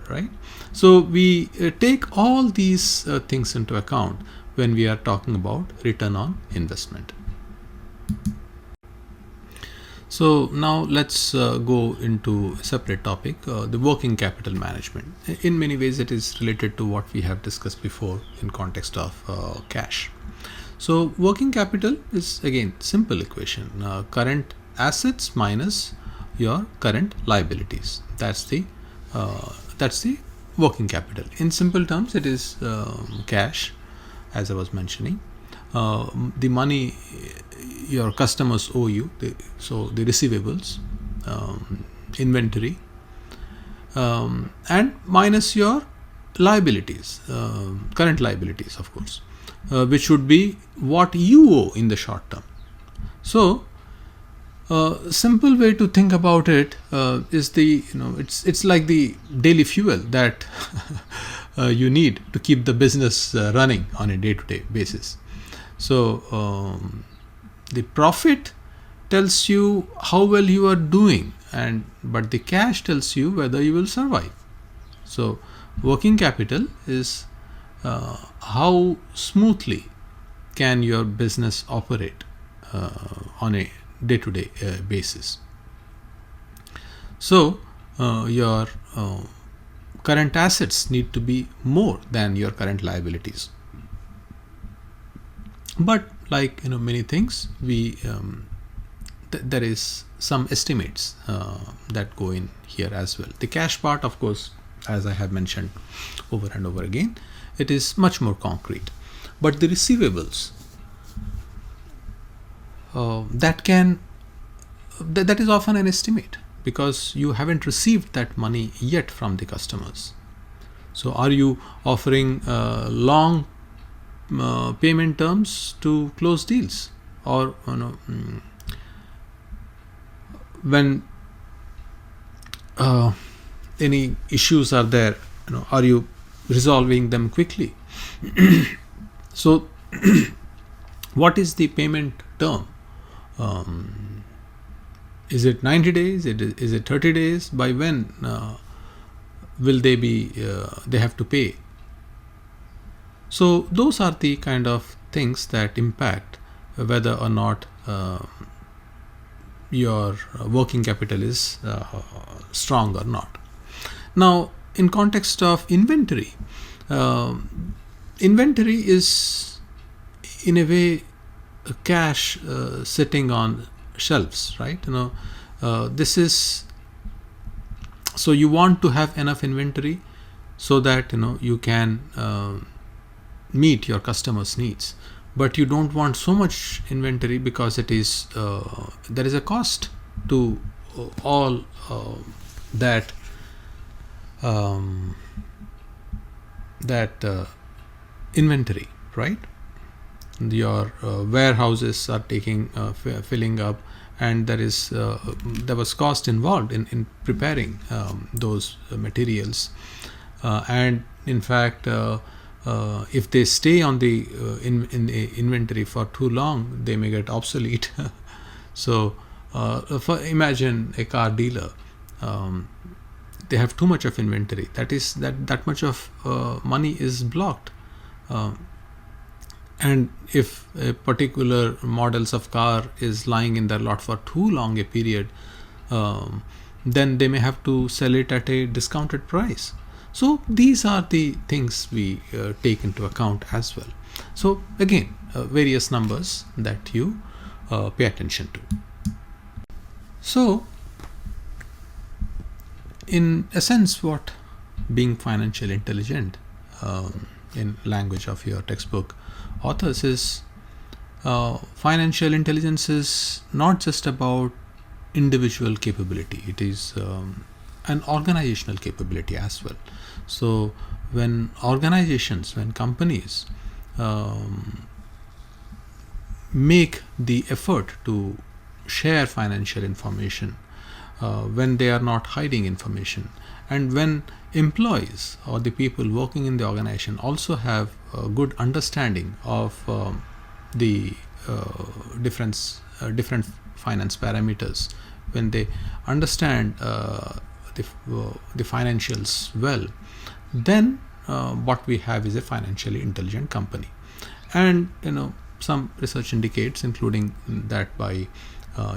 right? So we take all these things into account when we are talking about return on investment. So now let's go into a separate topic, the working capital management. In many ways it is related to what we have discussed before in context of cash. So working capital is again simple equation, current assets minus your current liabilities. That's the working capital. In simple terms, it is cash, as I was mentioning, the money your customers owe you, so the receivables, inventory, and minus your liabilities, current liabilities, of course, which would be what you owe in the short term. So simple way to think about it is it's like the daily fuel that you need to keep the business running on a day-to-day basis. So the profit tells you how well you are doing, but the cash tells you whether you will survive. So working capital is how smoothly can your business operate on a day-to-day basis. So your current assets need to be more than your current liabilities. But like many things, we there is some estimates that go in here as well. The cash part, of course, as I have mentioned over and over again, it is much more concrete. But the receivables, that is often an estimate, because you haven't received that money yet from the customers. So are you offering long payment terms to close deals, or when any issues are there, are you resolving them quickly? So what is the payment term? Is it 90 days? Is it 30 days? By when will they have to pay? So those are the kind of things that impact whether or not your working capital is strong or not. Now, in context of inventory, inventory is in a way cash sitting on shelves, right? This is, so you want to have enough inventory so that you can meet your customers' needs, but you don't want so much inventory because it is there is a cost to all that inventory, right? your warehouses are filling up, and there was cost involved in preparing those materials, and in fact if they stay on the in the inventory for too long, they may get obsolete. So imagine a car dealer, they have too much of inventory, that much of money is blocked, and if a particular models of car is lying in their lot for too long a period, then they may have to sell it at a discounted price. So these are the things we take into account as well. So again, various numbers that you pay attention to. So in essence, what being financially intelligent in language of your textbook authors is, financial intelligence is not just about individual capability, it is an organizational capability as well. So when companies make the effort to share financial information, when they are not hiding information, and when employees or the people working in the organization also have a good understanding of the different finance parameters, when they understand the financials well, then what we have is a financially intelligent company. And some research indicates, including that by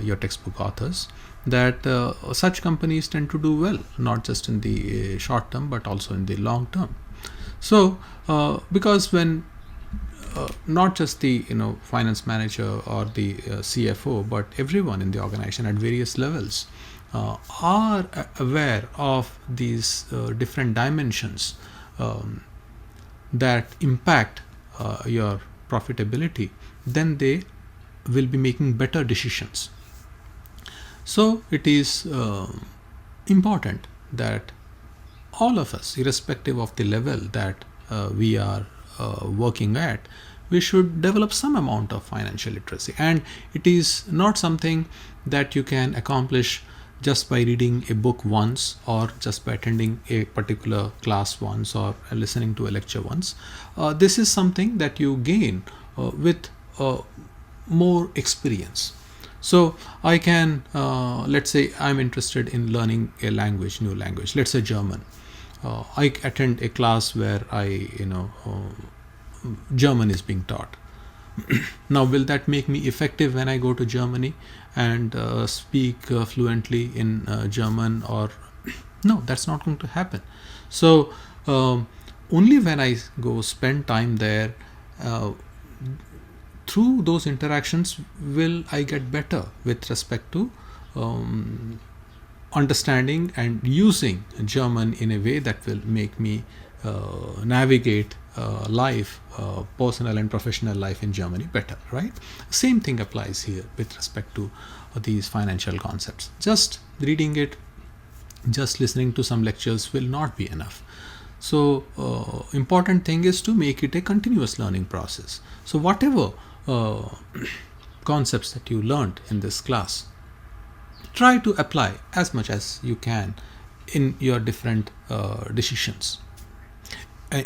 your textbook authors, that such companies tend to do well, not just in the short term but also in the long term. So because when not just the finance manager or the CFO, but everyone in the organization at various levels are aware of these different dimensions that impact your profitability, then they will be making better decisions. So it is important that all of us, irrespective of the level that we are working at, we should develop some amount of financial literacy. And it is not something that you can accomplish just by reading a book once, or just by attending a particular class once, or listening to a lecture once. This is something that you gain with more experience. So I can, let's say I'm interested in learning a language, new language, let's say German. I attend a class where German is being taught. Now, will that make me effective when I go to Germany and speak fluently in German? Or no, that's not going to happen. So only when I go spend time there, through those interactions, will I get better with respect to understanding and using German in a way that will make me navigate life, personal and professional life in Germany better, right? Same thing applies here with respect to these financial concepts. Just reading it, just listening to some lectures will not be enough. So important thing is to make it a continuous learning process. So whatever concepts that you learned in this class, try to apply as much as you can in your different decisions,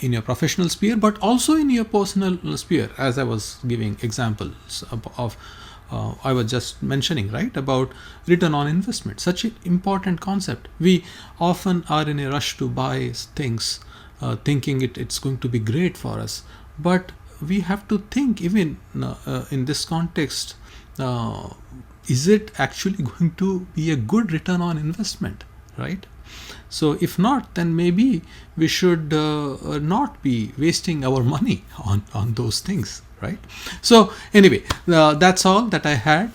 in your professional sphere, but also in your personal sphere, as I was giving examples of I was just mentioning, right, about return on investment, such an important concept. We often are in a rush to buy things, thinking it's going to be great for us, but we have to think, even in this context, is it actually going to be a good return on investment, right? So if not, then maybe we should not be wasting our money on those things, right? So anyway, that's all that I had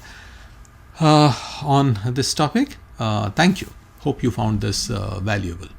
on this topic. Thank you. Hope you found this valuable.